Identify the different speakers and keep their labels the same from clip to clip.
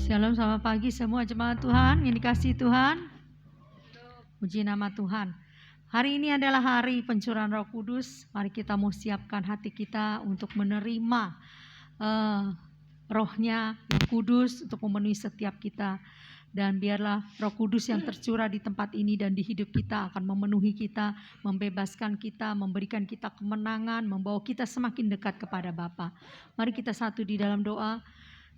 Speaker 1: Shalom, selamat pagi semua jemaat Tuhan yang dikasihi Tuhan. Puji nama Tuhan. Hari ini adalah hari pencurahan Roh Kudus. Mari kita mau siapkan hati kita untuk menerima Roh-Nya yang kudus untuk memenuhi setiap kita. Dan biarlah Roh Kudus yang tercurah di tempat ini dan di hidup kita akan memenuhi kita, membebaskan kita, memberikan kita kemenangan, membawa kita semakin dekat kepada Bapa. Mari kita satu di dalam doa.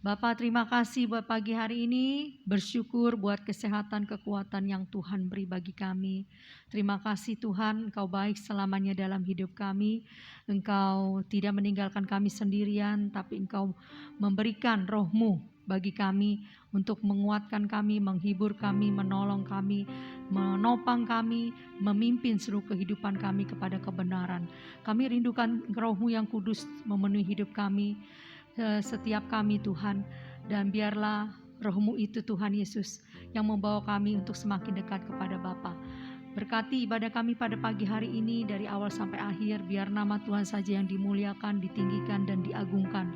Speaker 1: Bapa, terima kasih buat pagi hari ini, bersyukur buat kesehatan, kekuatan yang Tuhan beri bagi kami. Terima kasih Tuhan, Engkau baik selamanya dalam hidup kami. Engkau tidak meninggalkan kami sendirian, tapi Engkau memberikan Roh-Mu bagi kami untuk menguatkan kami, menghibur kami, menolong kami, menopang kami, memimpin seluruh kehidupan kami kepada kebenaran. Kami rindukan Roh-Mu yang kudus memenuhi hidup kami, setiap kami Tuhan, dan biarlah Roh-Mu itu Tuhan Yesus yang membawa kami untuk semakin dekat kepada Bapa. Berkati ibadah kami pada pagi hari ini dari awal sampai akhir, biar nama Tuhan saja yang dimuliakan, ditinggikan dan diagungkan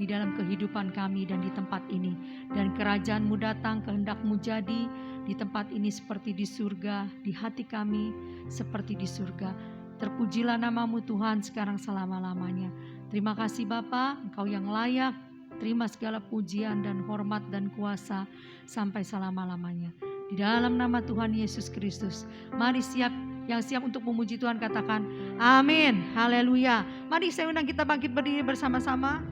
Speaker 1: di dalam kehidupan kami dan di tempat ini. Dan kerajaan-Mu datang, kehendak-Mu jadi di tempat ini seperti di surga, di hati kami seperti di surga. Terpujilah nama-Mu Tuhan sekarang selama-lamanya. Terima kasih Bapa, Engkau yang layak, terima segala pujian dan hormat dan kuasa sampai selama-lamanya. Di dalam nama Tuhan Yesus Kristus, mari yang siap untuk memuji Tuhan katakan amin, haleluya. Mari saya undang kita bangkit berdiri bersama-sama.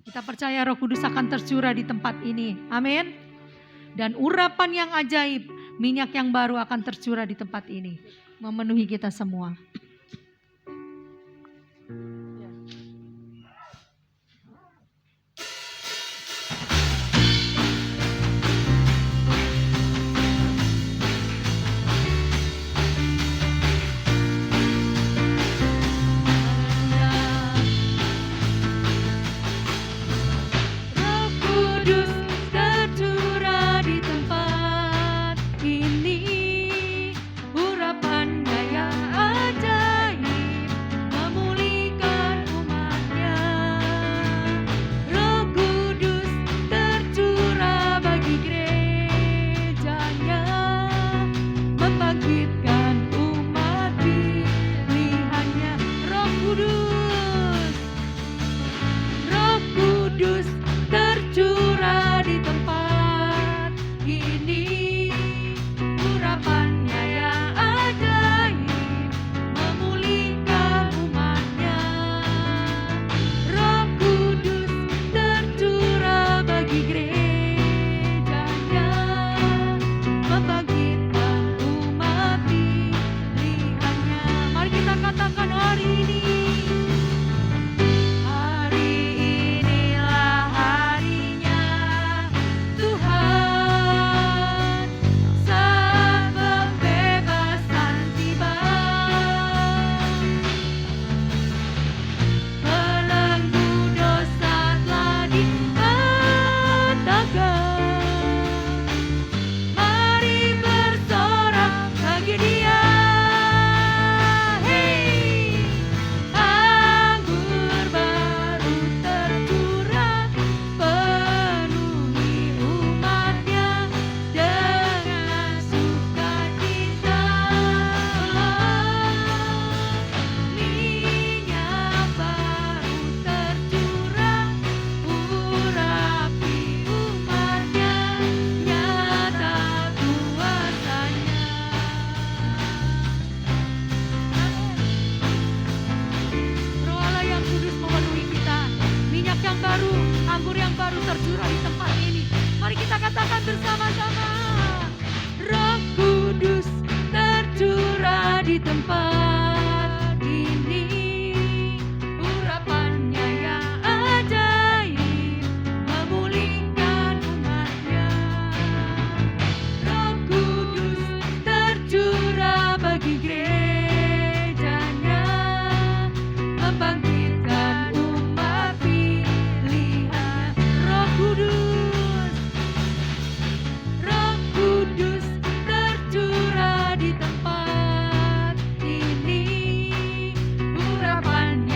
Speaker 1: Kita percaya Roh Kudus akan tercurah di tempat ini, amin. Dan urapan yang ajaib, minyak yang baru akan tercurah di tempat ini, memenuhi kita semua.
Speaker 2: Di tempat ini urapan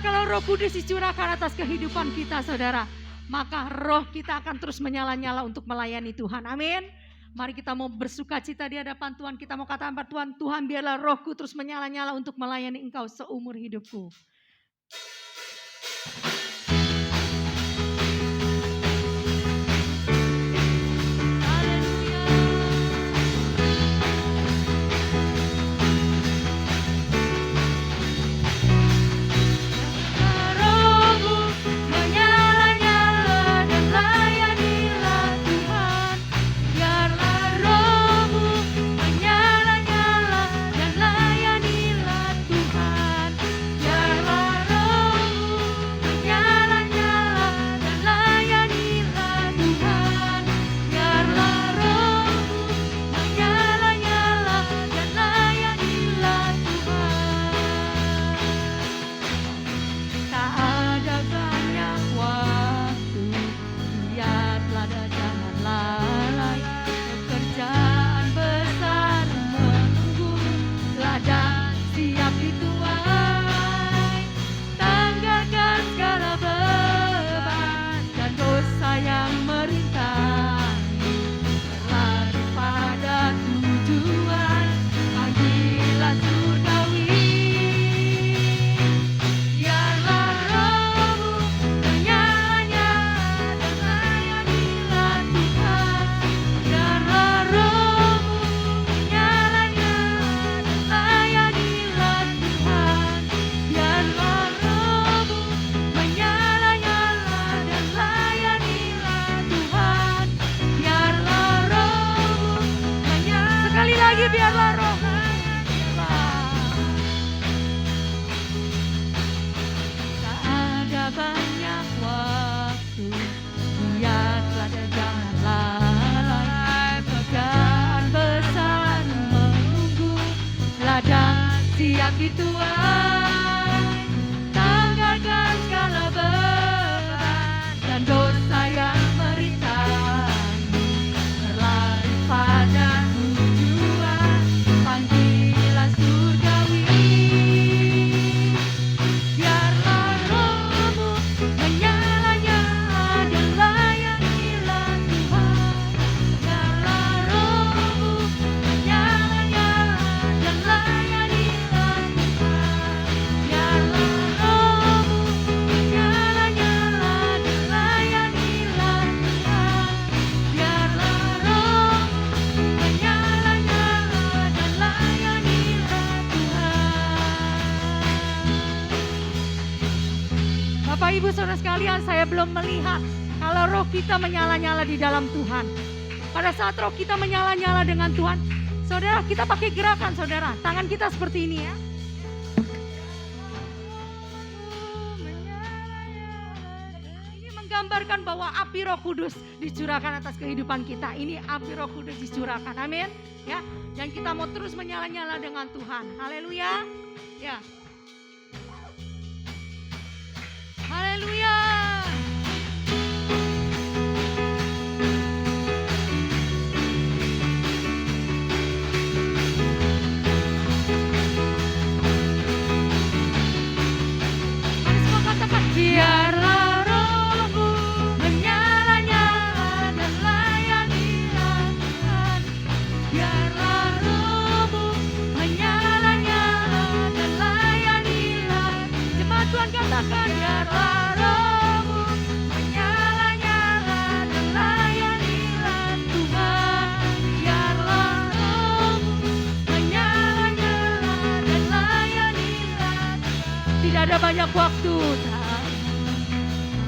Speaker 1: kalau Roh Kudus dicurahkan atas kehidupan kita, saudara, maka roh kita akan terus menyala-nyala untuk melayani Tuhan. Amin. Mari kita mau bersuka cita di hadapan Tuhan. Kita mau katakan pada Tuhan, Tuhan biarlah rohku terus menyala-nyala untuk melayani Engkau seumur hidupku. Saya belum melihat kalau roh kita menyala-nyala di dalam Tuhan. Pada saat roh kita menyala-nyala dengan Tuhan, saudara, kita pakai gerakan, saudara. Tangan kita seperti ini ya. Ini menggambarkan bahwa api Roh Kudus dicurahkan atas kehidupan kita. Ini api Roh Kudus dicurahkan, amin. Ya, dan kita mau terus menyala-nyala dengan Tuhan. Haleluya. Ya. Haleluya. Mari semua katakan, biarlah rohmu menyala-nyala dan layanilah Tuhan. Biarlah rohmu menyala-nyala dan layanilah. Jemaat Tuhan katakan, biarlah rohmu menyala-nyala dan layanilah Tuhan. Biarlah rohmu menyala-nyala dan layanilah Tuhan. Tidak ada banyak waktu,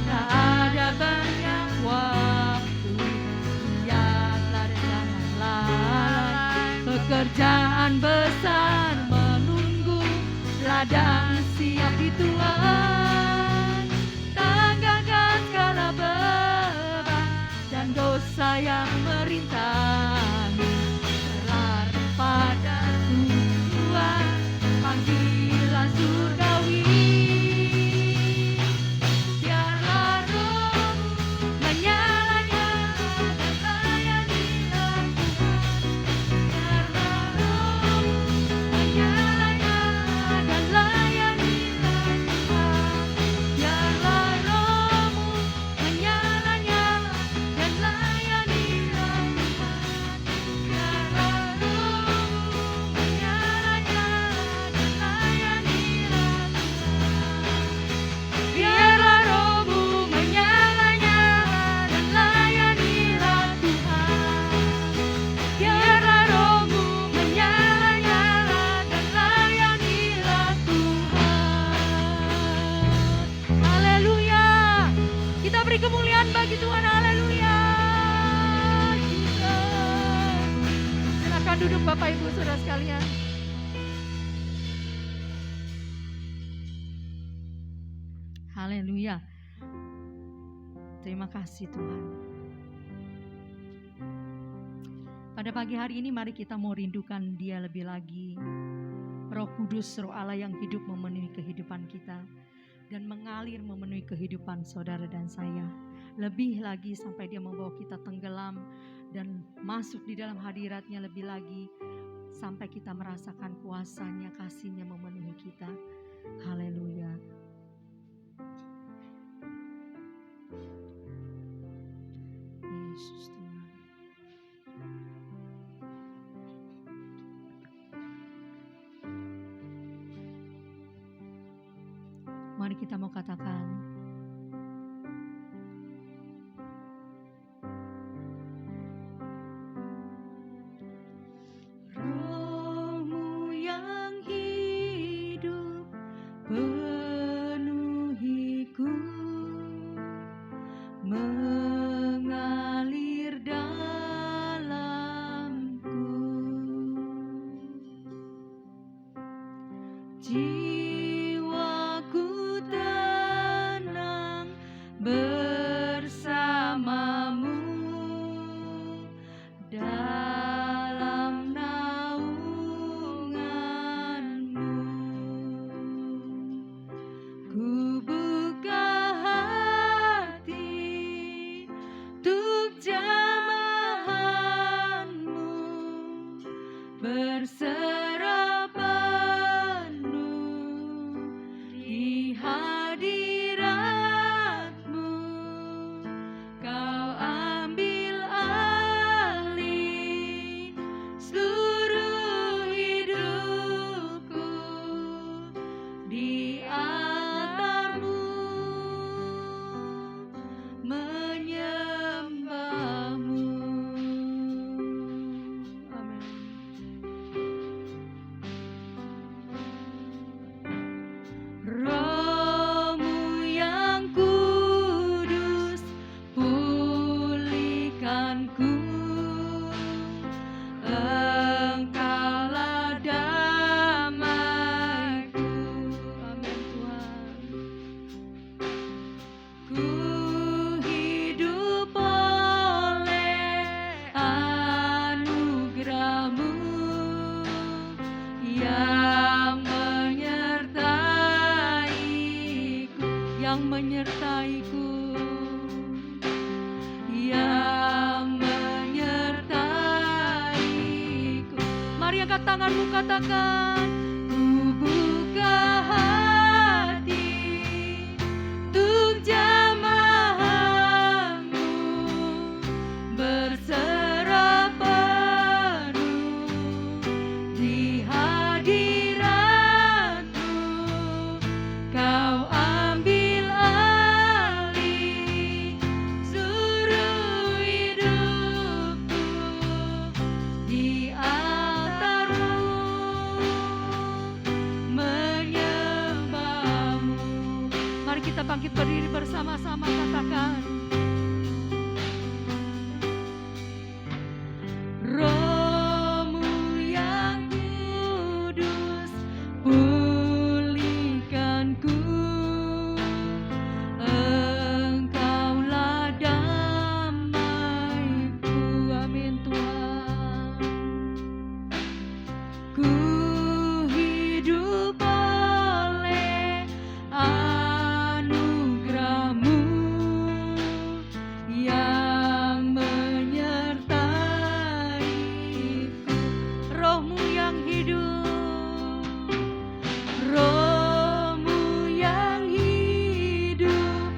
Speaker 1: tak ada banyak waktu. Biarlah jangan lalai, pekerjaan besar menunggu, ladang siap di Tuhan. Tanggalkan segala beban dan dosa yang merintangi. Berlari pada Tuhan, panggilan surgawi. Biarlah rohmu menyala-nyala dan layanilah Tuhan. Biarlah rohmu menyala-nyala dan layanilah Tuhan. Bapak Ibu Saudara sekalian. Haleluya. Terima kasih Tuhan. Pada pagi hari ini mari kita mau rindukan Dia lebih lagi. Roh Kudus, Roh Allah yang hidup memenuhi kehidupan kita dan mengalir memenuhi kehidupan saudara dan saya. Lebih lagi sampai Dia membawa kita tenggelam dan masuk di dalam hadirat-Nya lebih lagi sampai kita merasakan kuasa-Nya, kasih-Nya memenuhi kita. Haleluya. Yesus Tuhan. Mari kita mau katakan, Roh-Mu yang hidup penuhiku, mengalir dalamku. Jiwaku tenang bersamamu dalam naungan-Mu. Ku buka hati untuk jamahan-Mu, berserah penuh di hadirat-Mu. Kau ambil alih seluruh hidupku di altar-Mu, menyembah-Mu. Amin. Roh-Mu yang kudus, pulihkanku. Engkaulah damaiku. Amin Tuhan. Ku hidup oleh anugerah-Mu yang menyertaiku, yang menyertaiku, yang menyertaiku. Mari angkat tanganmu, katakan, ku buka hati untuk jamahan-Mu, berserah penuh di hadirat-Mu. Kau ambil alih seluruh hidupku di altar-Mu, menyembah-Mu. Mari kita bangkit berdiri bersama-sama, katakan, Roh-Mu yang kudus, pulihkanku. Engkaulah damaiku. Amin Tuhan. Ku hidup oleh anugerah-Mu yang menyertaiku. Roh-Mu yang hidup, Roh-Mu yang hidup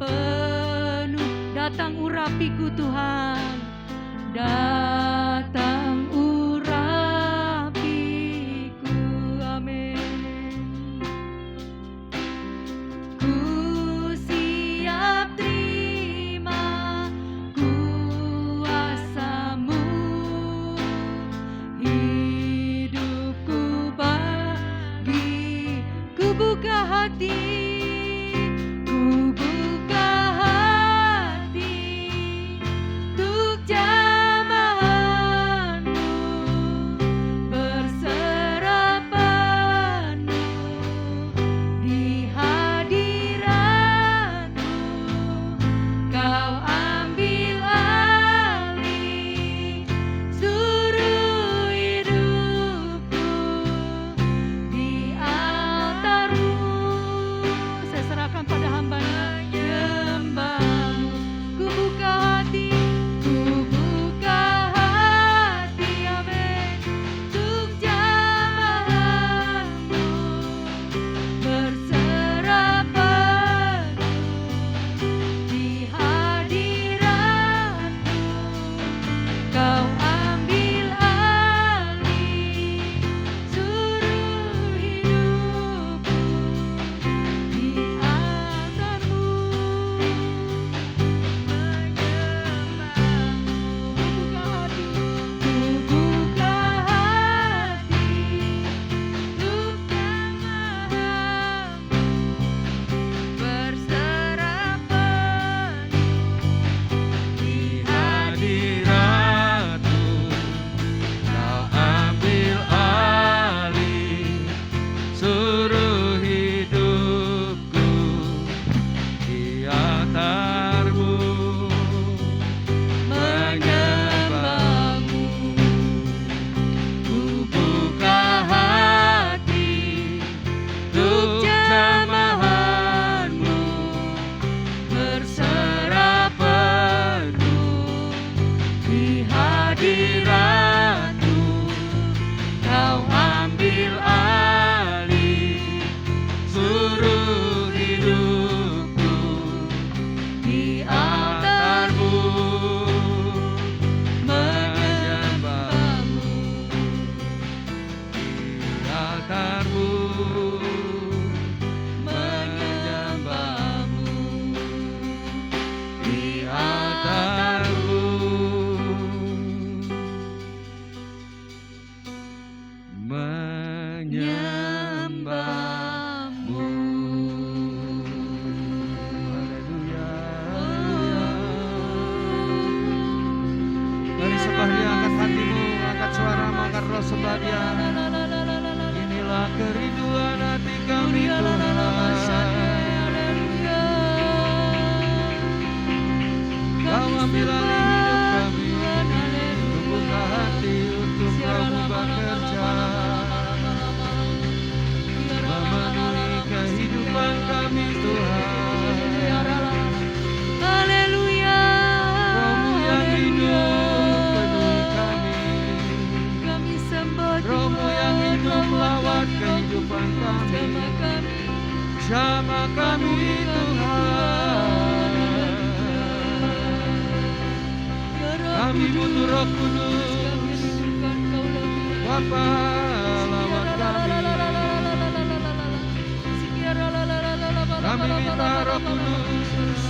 Speaker 1: penuh. Datang urapiku Tuhan, datang urapiku. Amin. Ku siap terima kuasa-Mu, hidupku bagi. Ku buka hati, ku buka hati untuk jamahan-Mu,
Speaker 2: kesediaan. Inilah kerinduan hati kami Tuhan. Kau ambil alih hidup kami, ku buka hati untuk Kau bekerja, memenuhi kehidupan kami Tuhan.
Speaker 1: Haleluya.
Speaker 2: Roh-Mu yang hidup penuhi kami,
Speaker 1: Kami sembah
Speaker 2: Roh-Mu yang hidup lawat kehidupan kami, jamah kami Tuhan. Kami butuh Roh Kudus, Bapa lawat kami. Kami minta Roh Kudus,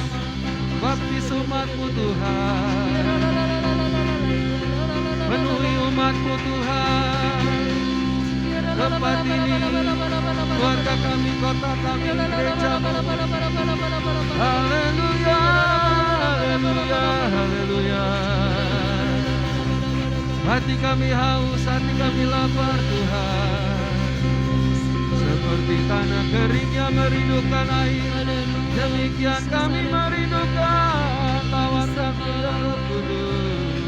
Speaker 2: baptis umat-Mu Tuhan. Penuhi umat-Mu Tuhan. Tempat ini, keluarga kami, kota kami, gereja-Mu. Haleluya, haleluya, haleluya. Hati kami haus, hati kami lapar Tuhan. Seperti tanah kering yang merindukan air, demikian kami merindukan tawar kami ya Roh Kudus.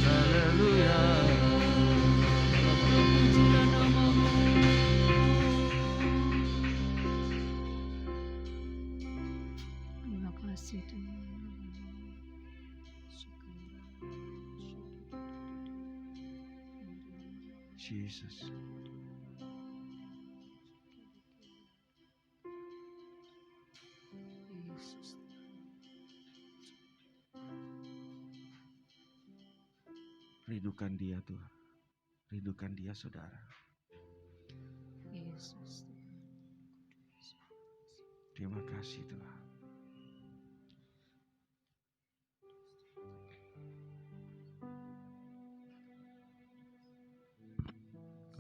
Speaker 2: Haleluya.
Speaker 1: Terima kasih Tuhan.
Speaker 2: Jesus.
Speaker 1: Yesus.
Speaker 2: Rindukan Dia Tuhan. Rindukan Dia saudara.
Speaker 1: Yesus.
Speaker 2: Terima kasih Tuhan.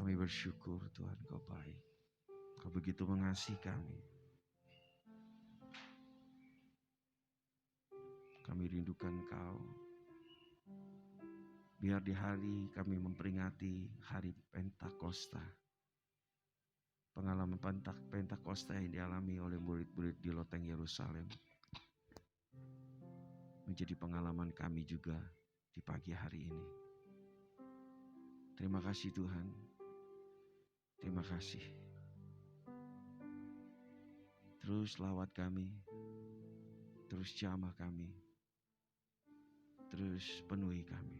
Speaker 2: Kami bersyukur Tuhan Kau baik. Kau begitu mengasihi kami. Kami rindukan Kau. Biar di hari kami memperingati hari Pentakosta. Pengalaman Pentakosta yang dialami oleh murid-murid di loteng Yerusalem. Menjadi pengalaman kami juga di pagi hari ini. Terima kasih Tuhan. Terima kasih. Terus lawat kami. Terus jamah kami. Terus penuhi kami.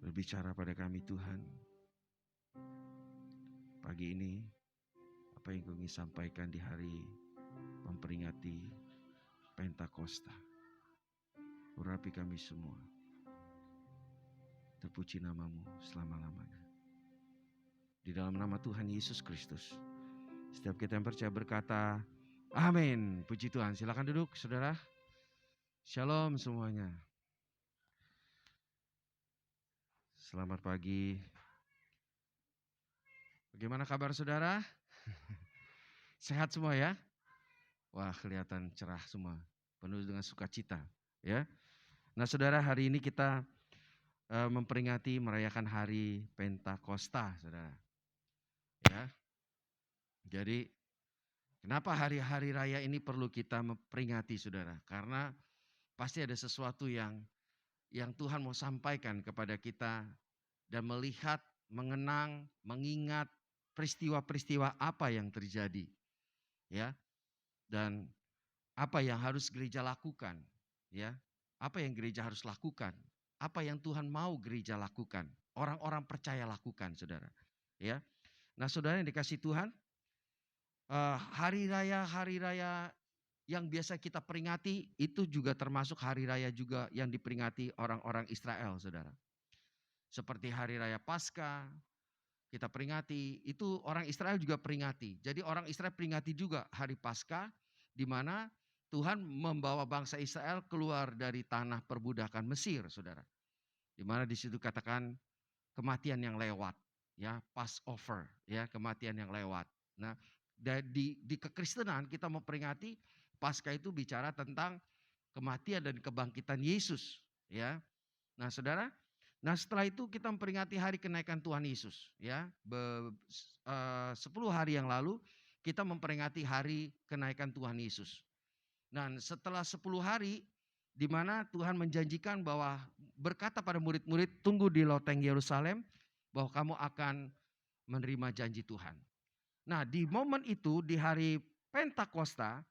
Speaker 2: Berbicara pada kami Tuhan. Pagi ini, apa yang Kau ingin sampaikan di hari memperingati Pentakosta. Urapi kami semua. Terpuji nama-Mu selama-lamanya. Di dalam nama Tuhan Yesus Kristus. Setiap kita yang percaya berkata, amin. Puji Tuhan. Silakan duduk saudara. Shalom semuanya. Selamat pagi. Bagaimana kabar saudara? Sehat semua ya? Wah, kelihatan cerah semua. Penuh dengan sukacita, ya. Nah, saudara, hari ini kita memperingati merayakan hari Pentakosta, saudara. Ya. Jadi, kenapa hari-hari raya ini perlu kita memperingati, saudara? Karena pasti ada sesuatu yang Tuhan mau sampaikan kepada kita dan melihat, mengenang, mengingat peristiwa-peristiwa apa yang terjadi. Ya. Dan apa yang harus gereja lakukan, ya? Apa yang gereja harus lakukan? Apa yang Tuhan mau gereja lakukan? Orang-orang percaya lakukan, saudara. Ya, nah saudara yang dikasih Tuhan, hari raya yang biasa kita peringati itu juga termasuk hari raya juga yang diperingati orang-orang Israel, saudara. Seperti hari raya Paskah kita peringati, itu orang Israel juga peringati. Jadi orang Israel peringati juga hari Paskah, di mana Tuhan membawa bangsa Israel keluar dari tanah perbudakan Mesir, saudara. Di mana di situ katakan kematian yang lewat, ya, Passover, ya, kematian yang lewat. Nah, di kekristenan kita memperingati Paskah itu bicara tentang kematian dan kebangkitan Yesus, ya. Nah, Saudara, setelah itu kita memperingati hari kenaikan Tuhan Yesus, ya. 10 hari yang lalu kita memperingati hari kenaikan Tuhan Yesus. Dan setelah 10 hari di mana Tuhan menjanjikan bahwa berkata pada murid-murid, tunggu di loteng Yerusalem bahwa kamu akan menerima janji Tuhan. Nah, di momen itu, di hari Pentakosta,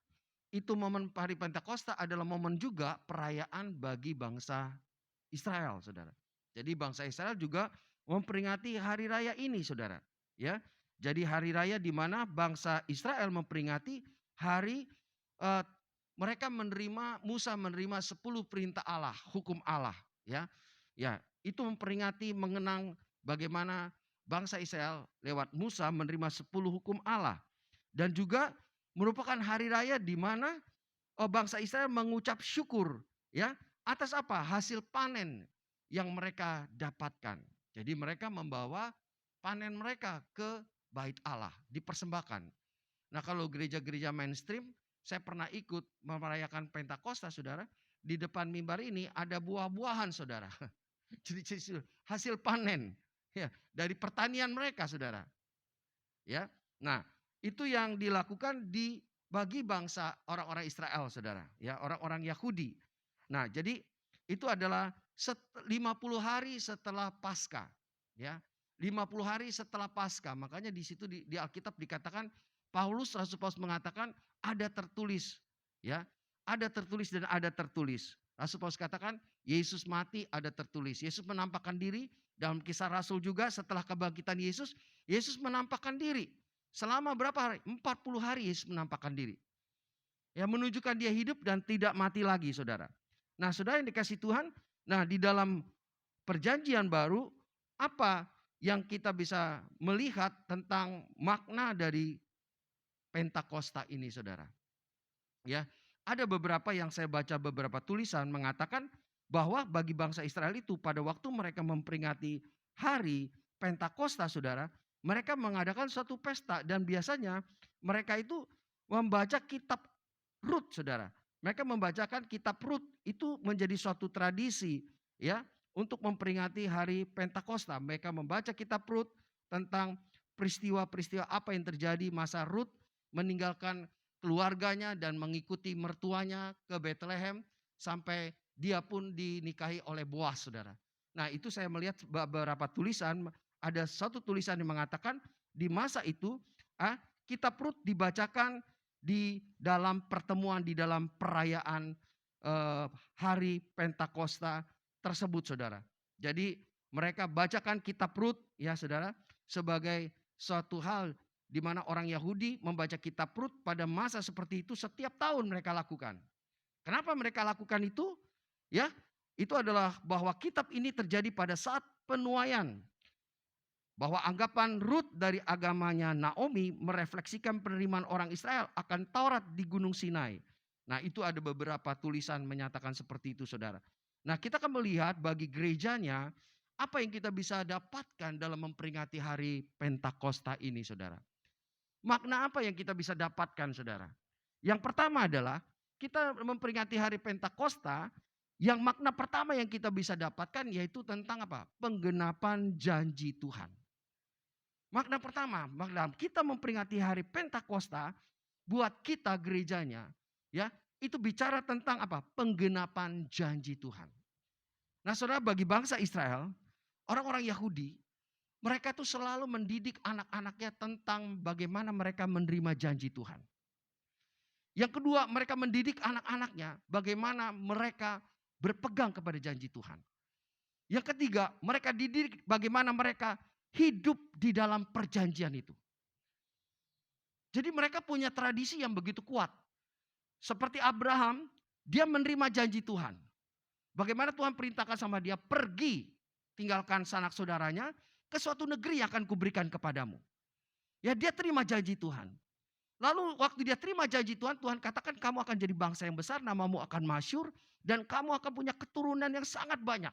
Speaker 2: itu momen hari Pentakosta adalah momen juga perayaan bagi bangsa Israel, Saudara. Jadi bangsa Israel juga memperingati hari raya ini, Saudara. Ya, jadi hari raya di mana bangsa Israel memperingati hari mereka Musa menerima 10 perintah Allah, hukum Allah, ya. Ya, itu memperingati mengenang bagaimana bangsa Israel lewat Musa menerima 10 hukum Allah. Dan juga merupakan hari raya di mana bangsa Israel mengucap syukur, ya, atas apa? Hasil panen yang mereka dapatkan. Jadi mereka membawa panen mereka ke bait Allah, dipersembahkan. Nah, kalau gereja-gereja mainstream, saya pernah ikut merayakan Pentakosta, Saudara. Di depan mimbar ini ada buah-buahan, Saudara. Jadi hasil panen, ya, dari pertanian mereka, Saudara. Ya. Nah, itu yang dilakukan bagi bangsa orang-orang Israel, Saudara, ya, orang-orang Yahudi. Nah, jadi itu adalah 50 hari setelah Paskah, ya. 50 hari setelah Paskah. Makanya di situ di Alkitab dikatakan Rasul Paulus mengatakan ada tertulis, ya. Ada tertulis dan ada tertulis. Rasul Paulus katakan Yesus mati, ada tertulis. Yesus menampakkan diri dalam Kisah Rasul juga setelah kebangkitan Yesus menampakkan diri. Selama berapa hari? 40 hari Yesus menampakkan diri. Ya, menunjukkan dia hidup dan tidak mati lagi, Saudara. Nah, Saudara yang dikasih Tuhan, nah di dalam perjanjian baru, apa yang kita bisa melihat tentang makna dari Pentakosta ini, Saudara? Ya, ada beberapa yang saya baca beberapa tulisan mengatakan bahwa bagi bangsa Israel itu pada waktu mereka memperingati hari Pentakosta, Saudara, mereka mengadakan suatu pesta dan biasanya mereka itu membaca kitab Rut, Saudara. Mereka membacakan kitab Rut, itu menjadi suatu tradisi, ya, untuk memperingati hari Pentakosta. Mereka membaca kitab Rut tentang peristiwa-peristiwa apa yang terjadi masa Rut meninggalkan keluarganya dan mengikuti mertuanya ke Bethlehem sampai dia pun dinikahi oleh Boas, Saudara. Nah, itu saya melihat beberapa tulisan. Ada satu tulisan yang mengatakan di masa itu kitab Rut dibacakan di dalam pertemuan, di dalam perayaan hari Pentakosta tersebut, Saudara. Jadi mereka bacakan kitab Rut, ya, Saudara, sebagai suatu hal di mana orang Yahudi membaca kitab Rut pada masa seperti itu setiap tahun mereka lakukan. Kenapa mereka lakukan itu? Ya, itu adalah bahwa kitab ini terjadi pada saat penuaian. Bahwa anggapan Rut dari agamanya Naomi merefleksikan penerimaan orang Israel akan Taurat di Gunung Sinai. Nah, itu ada beberapa tulisan menyatakan seperti itu, Saudara. Nah, kita akan melihat bagi gerejanya apa yang kita bisa dapatkan dalam memperingati hari Pentakosta ini, Saudara. Makna apa yang kita bisa dapatkan, Saudara? Yang pertama adalah kita memperingati hari Pentakosta, yang makna pertama yang kita bisa dapatkan yaitu tentang apa? Penggenapan janji Tuhan. Makna pertama, makna kita memperingati hari Pentakosta buat kita gerejanya, ya, itu bicara tentang apa? Penggenapan janji Tuhan. Nah, Saudara, bagi bangsa Israel, orang-orang Yahudi, mereka tuh selalu mendidik anak-anaknya tentang bagaimana mereka menerima janji Tuhan. Yang kedua, mereka mendidik anak-anaknya bagaimana mereka berpegang kepada janji Tuhan. Yang ketiga, mereka dididik bagaimana mereka hidup di dalam perjanjian itu. Jadi mereka punya tradisi yang begitu kuat. Seperti Abraham, dia menerima janji Tuhan. Bagaimana Tuhan perintahkan sama dia, pergi tinggalkan sanak saudaranya ke suatu negeri yang akan kuberikan kepadamu. Ya, dia terima janji Tuhan. Lalu waktu dia terima janji Tuhan, Tuhan katakan kamu akan jadi bangsa yang besar, namamu akan masyhur, dan kamu akan punya keturunan yang sangat banyak.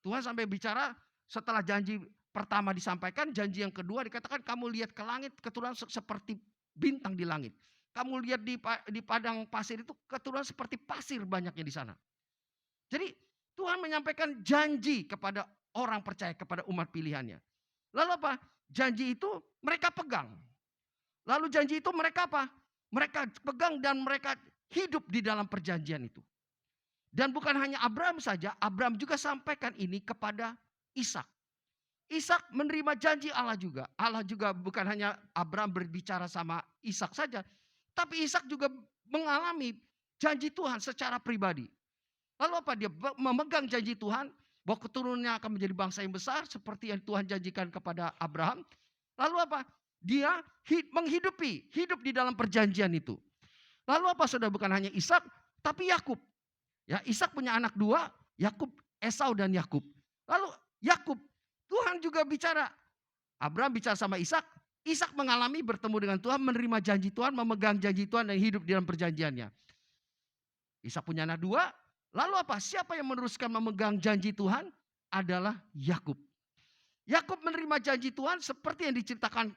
Speaker 2: Tuhan sampai bicara setelah janji pertama disampaikan, janji yang kedua dikatakan kamu lihat ke langit keturunan seperti bintang di langit. Kamu lihat di padang pasir itu keturunan seperti pasir banyaknya di sana. Jadi Tuhan menyampaikan janji kepada orang percaya, kepada umat pilihannya. Lalu apa? Janji itu mereka pegang. Lalu janji itu mereka apa? Mereka pegang dan mereka hidup di dalam perjanjian itu. Dan bukan hanya Abraham saja, Abraham juga sampaikan ini kepada Ishak. Ishak menerima janji Allah juga. Allah juga bukan hanya Abraham berbicara sama Ishak saja, tapi Ishak juga mengalami janji Tuhan secara pribadi. Lalu apa? Dia memegang janji Tuhan bahwa keturunannya akan menjadi bangsa yang besar seperti yang Tuhan janjikan kepada Abraham. Lalu apa? Dia hidup di dalam perjanjian itu. Lalu apa saudara? Bukan hanya Ishak, tapi Yakub. Ya, Ishak punya anak dua, Yakub, Esau dan Yakub. Lalu Yakub, Tuhan juga bicara. Abraham bicara sama Ishak, Ishak mengalami bertemu dengan Tuhan, menerima janji Tuhan, memegang janji Tuhan dan hidup di dalam perjanjiannya. Ishak punya anak dua, lalu apa? Siapa yang meneruskan memegang janji Tuhan? Adalah Yakub. Yakub menerima janji Tuhan seperti yang diceritakan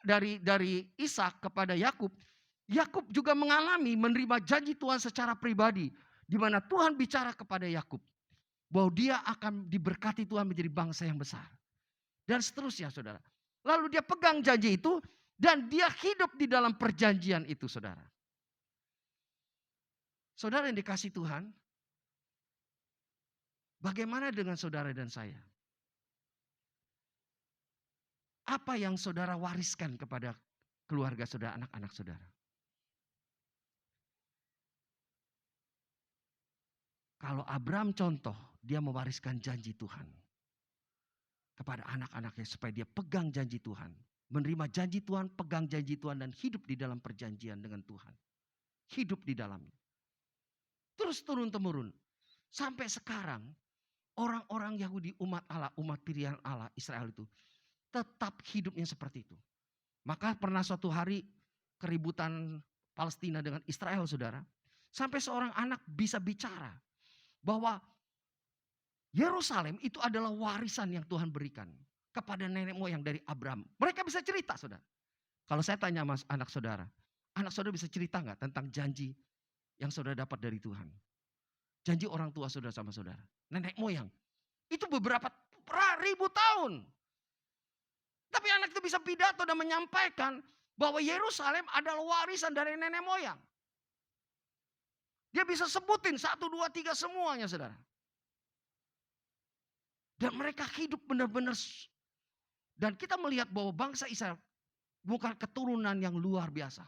Speaker 2: dari Ishak kepada Yakub. Yakub juga mengalami menerima janji Tuhan secara pribadi, di mana Tuhan bicara kepada Yakub bahwa dia akan diberkati Tuhan menjadi bangsa yang besar. Dan seterusnya saudara. Lalu dia pegang janji itu dan dia hidup di dalam perjanjian itu saudara. Saudara yang dikasihi Tuhan, bagaimana dengan saudara dan saya? Apa yang saudara wariskan kepada keluarga saudara, anak-anak saudara? Kalau Abraham contoh, dia mewariskan janji Tuhan kepada anak-anaknya supaya dia pegang janji Tuhan. Menerima janji Tuhan, pegang janji Tuhan dan hidup di dalam perjanjian dengan Tuhan. Hidup di dalamnya. Terus turun-temurun. Sampai sekarang orang-orang Yahudi, umat Allah, umat pilihan Allah, Israel itu tetap hidupnya seperti itu. Maka pernah suatu hari keributan Palestina dengan Israel saudara. Sampai seorang anak bisa bicara bahwa Yerusalem itu adalah warisan yang Tuhan berikan kepada nenek moyang dari Abraham. Mereka bisa cerita saudara. Kalau saya tanya mas anak saudara bisa cerita nggak tentang janji yang saudara dapat dari Tuhan? Janji orang tua saudara sama saudara, nenek moyang. Itu beberapa ribu tahun. Tapi anak itu bisa pidato dan menyampaikan bahwa Yerusalem adalah warisan dari nenek moyang. Dia bisa sebutin 1, 2, 3 semuanya saudara. Dan mereka hidup benar-benar. Dan kita melihat bahwa bangsa Israel bukan keturunan yang luar biasa.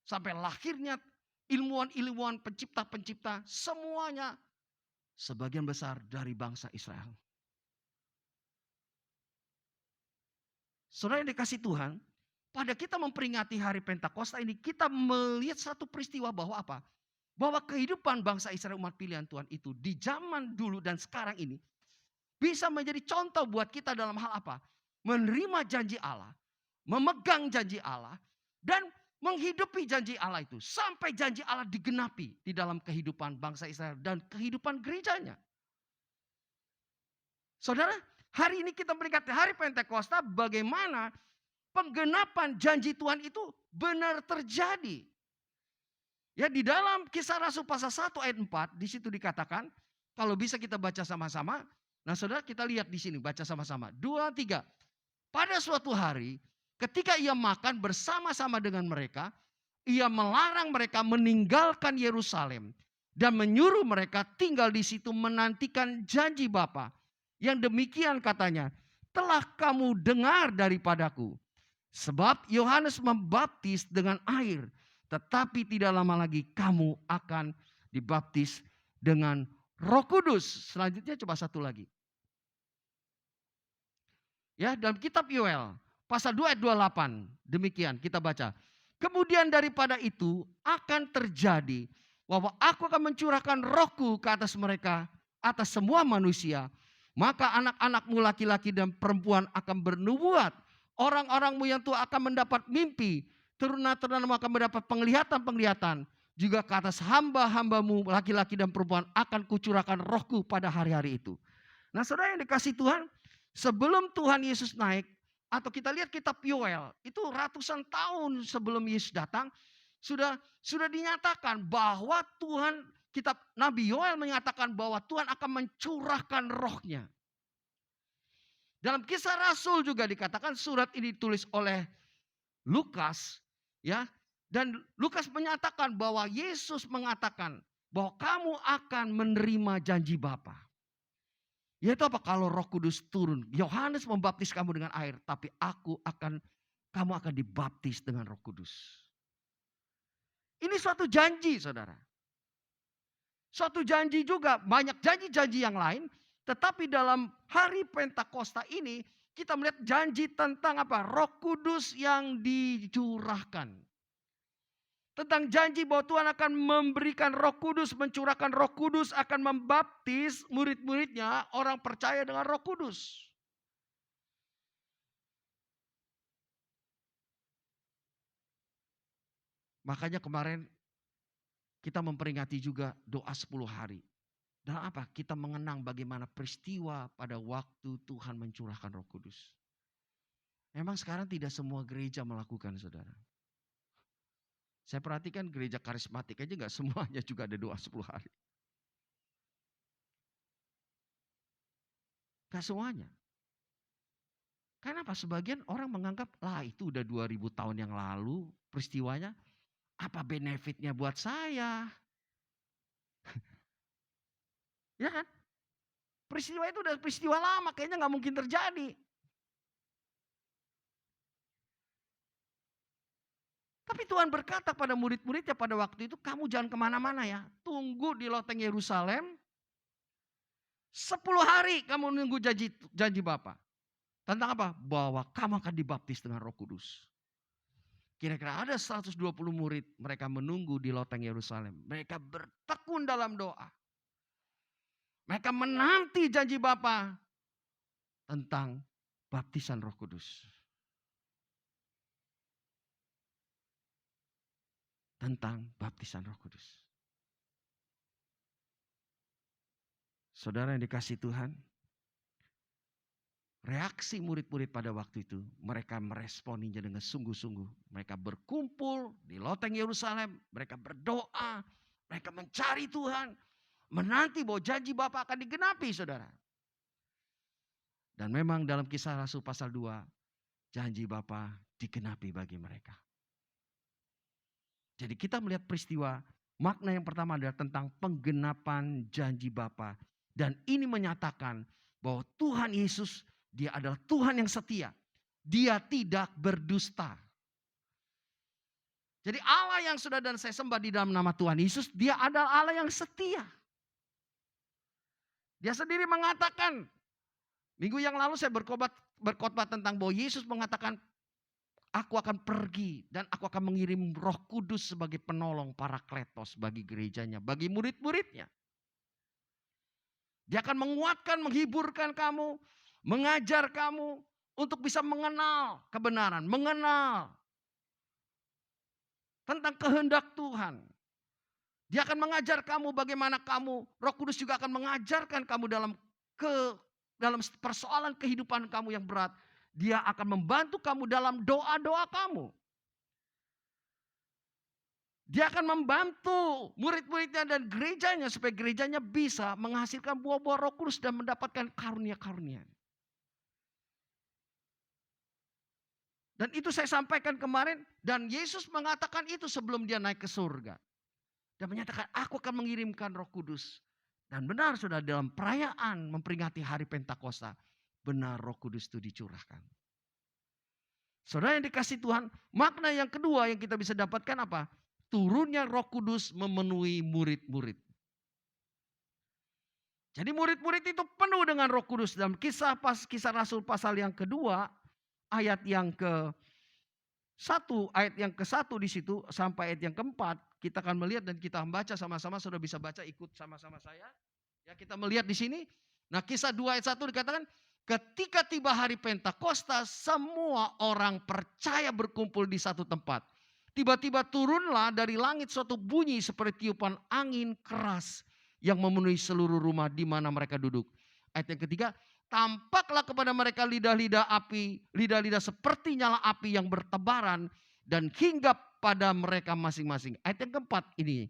Speaker 2: Sampai lahirnya ilmuwan-ilmuwan, pencipta-pencipta, semuanya sebagian besar dari bangsa Israel. Saudara yang dikasih Tuhan, pada kita memperingati hari Pentakosta ini, kita melihat satu peristiwa bahwa apa? Bahwa kehidupan bangsa Israel umat pilihan Tuhan itu di zaman dulu dan sekarang ini bisa menjadi contoh buat kita dalam hal apa? Menerima janji Allah, memegang janji Allah, dan menghidupi janji Allah itu. Sampai janji Allah digenapi di dalam kehidupan bangsa Israel dan kehidupan gerejanya. Saudara, hari ini kita memperingati hari Pentakosta, bagaimana penggenapan janji Tuhan itu benar terjadi. Ya, di dalam Kisah Rasul pasal 1 ayat 4, di situ dikatakan, kalau bisa kita baca sama-sama. Nah saudara, kita lihat di sini, baca sama-sama. 2, 3. Pada suatu hari, ketika ia makan bersama-sama dengan mereka, ia melarang mereka meninggalkan Yerusalem dan menyuruh mereka tinggal di situ menantikan janji Bapa. Yang demikian katanya, telah kamu dengar daripadaku. Sebab Yohanes membaptis dengan air, tetapi tidak lama lagi kamu akan dibaptis dengan Roh Kudus. Selanjutnya coba satu lagi. Ya, dalam kitab Yoel pasal 2 ayat 28, demikian kita baca. Kemudian daripada itu akan terjadi bahwa aku akan mencurahkan rohku ke atas mereka, atas semua manusia. Maka anak-anakmu laki-laki dan perempuan akan bernubuat. Orang-orangmu yang tua akan mendapat mimpi. Teruna-terunamu akan mendapat penglihatan-penglihatan. Juga ke atas hamba-hambamu laki-laki dan perempuan akan kucurahkan rohku pada hari-hari itu. Nah saudara yang dikasih Tuhan, Sebelum Tuhan Yesus naik, atau kita lihat kitab Yoel, itu ratusan tahun sebelum Yesus datang, sudah dinyatakan bahwa Tuhan, kitab Nabi Yoel menyatakan bahwa Tuhan akan mencurahkan rohnya. Dalam Kisah Rasul juga dikatakan surat ini ditulis oleh Lukas, ya. Dan Lukas menyatakan bahwa Yesus mengatakan bahwa kamu akan menerima janji Bapa. Yaitu apa? Kalau Roh Kudus turun, Yohanes membaptis kamu dengan air, tapi kamu akan dibaptis dengan Roh Kudus. Ini suatu janji, saudara. Suatu janji juga, banyak janji-janji yang lain, tetapi dalam hari Pentakosta ini kita melihat janji tentang apa? Roh Kudus yang dicurahkan. Tentang janji bahwa Tuhan akan memberikan Roh Kudus, mencurahkan Roh Kudus, akan membaptis murid-muridnya, orang percaya dengan Roh Kudus. Makanya kemarin kita memperingati juga doa 10 hari. Dan apa? Kita mengenang bagaimana peristiwa pada waktu Tuhan mencurahkan Roh Kudus. Memang sekarang tidak semua gereja melakukan, saudara. Saya perhatikan gereja karismatik aja gak semuanya juga ada doa 10 hari. Gak semuanya. Kenapa? Sebagian orang menganggap, lah itu udah 2000 tahun yang lalu peristiwanya. Apa benefitnya buat saya? Ya kan? Peristiwa itu udah peristiwa lama, kayaknya gak mungkin terjadi. Tapi Tuhan berkata pada murid-muridnya pada waktu itu, kamu jangan kemana-mana ya. Tunggu di loteng Yerusalem. 10 hari kamu nunggu janji Bapa. Tentang apa? Bahwa kamu akan dibaptis dengan Roh Kudus. Kira-kira ada 120 murid, mereka menunggu di loteng Yerusalem. Mereka bertekun dalam doa. Mereka menanti janji Bapa tentang baptisan Roh Kudus. Tentang baptisan Roh Kudus. Saudara yang dikasihi Tuhan, reaksi murid-murid pada waktu itu, mereka meresponinya dengan sungguh-sungguh. Mereka berkumpul di loteng Yerusalem, mereka berdoa, mereka mencari Tuhan, menanti bahwa janji Bapa akan digenapi, saudara. Dan memang dalam Kisah Rasul pasal 2, janji Bapa digenapi bagi mereka. Jadi kita melihat peristiwa, makna yang pertama adalah tentang penggenapan janji Bapa. Dan ini menyatakan bahwa Tuhan Yesus, Dia adalah Tuhan yang setia. Dia tidak berdusta. Jadi Allah yang sudah dan saya sembah di dalam nama Tuhan Yesus, Dia adalah Allah yang setia. Dia sendiri mengatakan, minggu yang lalu saya berkhotbah tentang bahwa Yesus mengatakan, aku akan pergi dan aku akan mengirim Roh Kudus sebagai penolong Parakletos bagi gerejanya, bagi murid-muridnya. Dia akan menguatkan, menghiburkan kamu, mengajar kamu untuk bisa mengenal kebenaran, mengenal tentang kehendak Tuhan. Dia akan mengajar kamu bagaimana kamu, Roh Kudus juga akan mengajarkan kamu dalam persoalan kehidupan kamu yang berat. Dia akan membantu kamu dalam doa-doa kamu. Dia akan membantu murid-muridnya dan gerejanya supaya gerejanya bisa menghasilkan buah-buah Roh Kudus dan mendapatkan karunia-karunia. Dan itu saya sampaikan kemarin dan Yesus mengatakan itu sebelum Dia naik ke surga. Dan menyatakan aku akan mengirimkan Roh Kudus. Dan benar sudah dalam perayaan memperingati hari Pentakosta, benar Roh Kudus itu dicurahkan. Saudara yang dikasih Tuhan, makna yang kedua yang kita bisa dapatkan apa? Turunnya Roh Kudus memenuhi murid-murid. Jadi murid-murid itu penuh dengan Roh Kudus. Dalam kisah Rasul pasal yang kedua, ayat yang ayat yang ke-1 di situ sampai ayat yang ke-4, kita akan melihat dan kita membaca sama-sama, sudah bisa baca ikut sama-sama saya. Ya, kita melihat di sini. Nah, kisah 2 ayat 1 dikatakan, ketika tiba hari Pentakosta, semua orang percaya berkumpul di satu tempat. Tiba-tiba turunlah dari langit suatu bunyi seperti tiupan angin keras yang memenuhi seluruh rumah di mana mereka duduk. Ayat yang ketiga, tampaklah kepada mereka lidah-lidah api, lidah-lidah seperti nyala api yang bertebaran dan hinggap pada mereka masing-masing. Ayat yang keempat ini.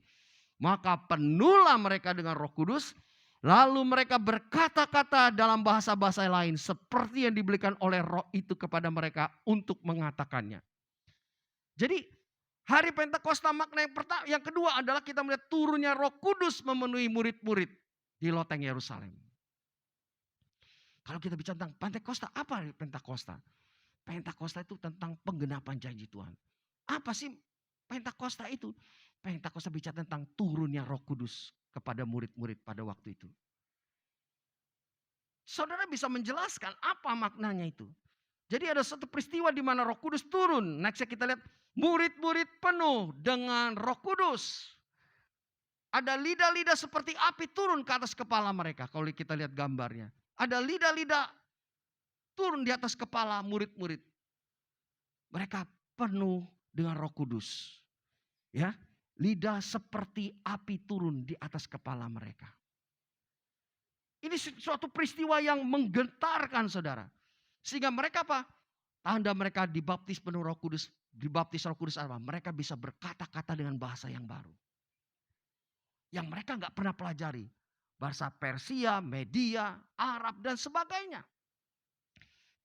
Speaker 2: Maka penuhlah mereka dengan Roh Kudus, lalu mereka berkata-kata dalam bahasa-bahasa lain seperti yang diberikan oleh Roh itu kepada mereka untuk mengatakannya. Jadi hari Pentakosta makna yang kedua adalah kita melihat turunnya Roh Kudus memenuhi murid-murid di loteng Yerusalem. Kalau kita bicara tentang Pentakosta, apa Pentakosta? Pentakosta itu tentang penggenapan janji Tuhan. Apa sih Pentakosta itu? Pentakosta bicara tentang turunnya Roh Kudus kepada murid-murid pada waktu itu. Saudara bisa menjelaskan apa maknanya itu? Jadi ada satu peristiwa di mana Roh Kudus turun. Nextnya kita lihat murid-murid penuh dengan Roh Kudus. Ada lidah-lidah seperti api turun ke atas kepala mereka. Kalau kita lihat gambarnya. Ada lidah-lidah turun di atas kepala murid-murid. Mereka penuh dengan Roh Kudus. Ya, lidah seperti api turun di atas kepala mereka. Ini suatu peristiwa yang menggentarkan saudara. Sehingga mereka apa? Tanda mereka dibaptis penuh Roh Kudus. Dibaptis Roh Kudus apa? Mereka bisa berkata-kata dengan bahasa yang baru. Yang mereka nggak pernah pelajari. Bahasa Persia, Media, Arab dan sebagainya.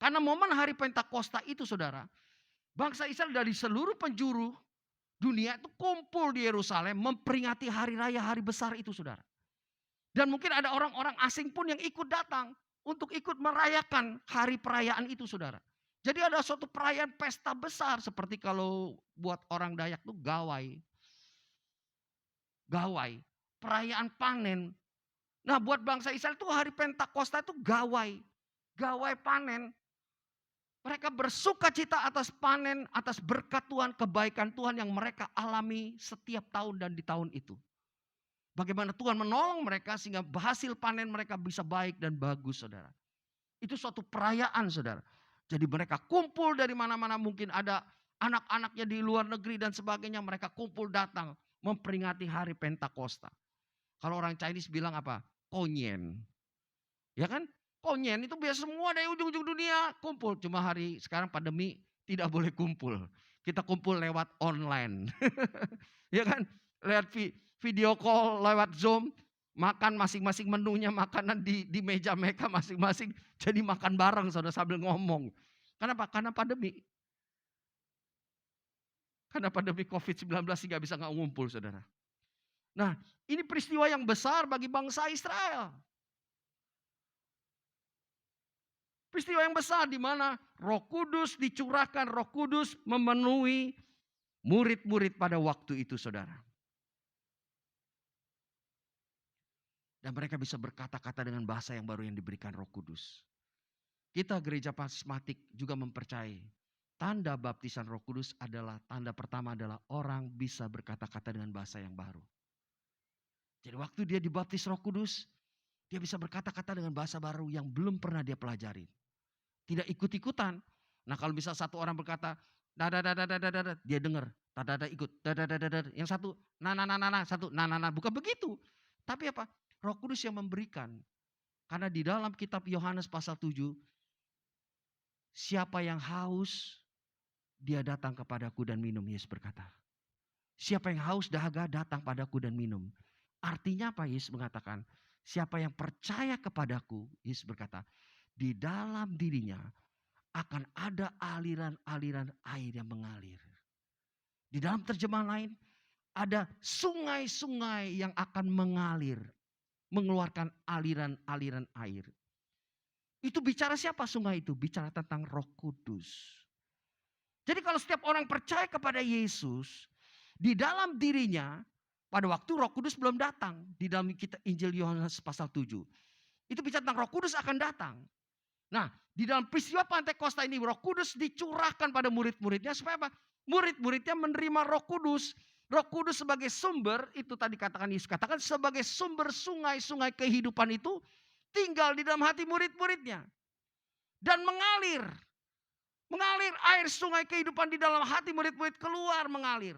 Speaker 2: Karena momen hari Pentakosta itu saudara. Bangsa Israel dari seluruh penjuru dunia itu kumpul di Yerusalem memperingati hari raya, hari besar itu saudara. Dan mungkin ada orang-orang asing pun yang ikut datang untuk ikut merayakan hari perayaan itu saudara. Jadi ada suatu perayaan pesta besar seperti kalau buat orang Dayak itu gawai. Gawai, perayaan panen. Nah buat bangsa Israel itu hari Pentakosta itu gawai. Gawai panen. Mereka bersuka cita atas panen, atas berkat Tuhan, kebaikan Tuhan yang mereka alami setiap tahun dan di tahun itu. Bagaimana Tuhan menolong mereka sehingga hasil panen mereka bisa baik dan bagus saudara. Itu suatu perayaan saudara. Jadi mereka kumpul dari mana-mana, mungkin ada anak-anaknya di luar negeri dan sebagainya. Mereka kumpul datang memperingati hari Pentakosta. Kalau orang Chinese bilang apa? Konyen. Ya kan? Konyen itu biasa semua dari ujung-ujung dunia kumpul. Cuma hari sekarang pandemi tidak boleh kumpul. Kita kumpul lewat online. Ya kan? Lihat video call lewat Zoom. Makan masing-masing menunya makanan di meja mereka masing-masing. Jadi makan bareng saudara sambil ngomong. Kenapa? Karena pandemi. Karena pandemi COVID-19 sehingga bisa nggak ngumpul saudara. Nah ini peristiwa yang besar bagi bangsa Israel. Peristiwa yang besar di mana Roh Kudus dicurahkan, Roh Kudus memenuhi murid-murid pada waktu itu saudara. Dan mereka bisa berkata-kata dengan bahasa yang baru yang diberikan Roh Kudus. Kita gereja karismatik juga mempercayai tanda baptisan Roh Kudus adalah tanda pertama adalah orang bisa berkata-kata dengan bahasa yang baru. Jadi waktu dia dibaptis Roh Kudus, dia bisa berkata-kata dengan bahasa baru yang belum pernah dia pelajari. Tidak ikut-ikutan. Nah kalau bisa satu orang berkata, dia dengar, ikut, yang satu, satu, bukan begitu. Tapi apa? Roh Kudus yang memberikan. Karena di dalam kitab Yohanes pasal 7, siapa yang haus, dia datang kepadaku dan minum, Yesus berkata. Siapa yang haus dahaga datang padaku dan minum. Artinya apa Yesus mengatakan? Siapa yang percaya kepadaku, Yesus berkata, di dalam dirinya akan ada aliran-aliran air yang mengalir. Di dalam terjemahan lain, ada sungai-sungai yang akan mengalir. Mengeluarkan aliran-aliran air. Itu bicara siapa sungai itu? Bicara tentang Roh Kudus. Jadi kalau setiap orang percaya kepada Yesus, di dalam dirinya, pada waktu Roh Kudus belum datang. Di dalam kitab Injil Yohanes pasal 7. Itu bicara tentang Roh Kudus akan datang. Nah, di dalam peristiwa Pentakosta ini Roh Kudus dicurahkan pada murid-muridnya supaya apa? Murid-muridnya menerima Roh Kudus. Roh Kudus sebagai sumber, itu tadi katakan Yesus katakan sebagai sumber sungai-sungai kehidupan itu tinggal di dalam hati murid-muridnya. Dan mengalir. Mengalir air sungai kehidupan di dalam hati murid-murid keluar mengalir.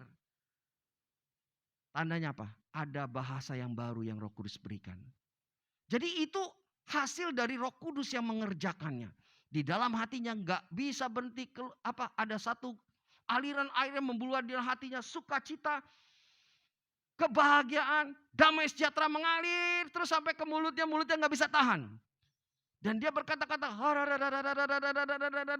Speaker 2: Tandanya apa? Ada bahasa yang baru yang Roh Kudus berikan. Jadi itu Hasil dari Roh Kudus yang mengerjakannya. Di dalam hatinya nggak bisa berhenti. Ada satu aliran air yang membuat di dalam hatinya sukacita, kebahagiaan, damai sejahtera mengalir terus sampai ke mulutnya nggak bisa tahan. Dan dia berkata-kata,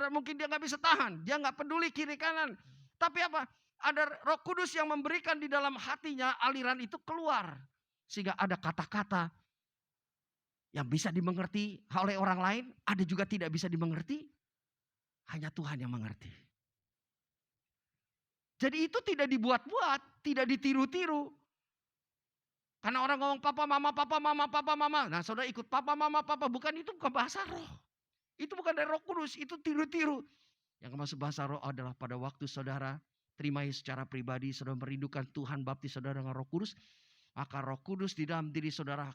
Speaker 2: mungkin dia nggak bisa tahan, dia nggak peduli kiri kanan. Tapi apa? Ada Roh Kudus yang memberikan di dalam hatinya aliran itu keluar. Sehingga ada kata-kata yang bisa dimengerti oleh orang lain, ada juga tidak bisa dimengerti. Hanya Tuhan yang mengerti. Jadi itu tidak dibuat-buat, tidak ditiru-tiru. Karena orang ngomong papa, mama, papa, mama, papa, mama. Nah saudara ikut papa, mama, papa. Itu bukan bahasa roh. Itu bukan dari Roh Kudus, itu tiru-tiru. Yang masuk bahasa roh adalah pada waktu saudara terima secara pribadi, saudara merindukan Tuhan baptis saudara dengan Roh Kudus. Maka Roh Kudus di dalam diri saudara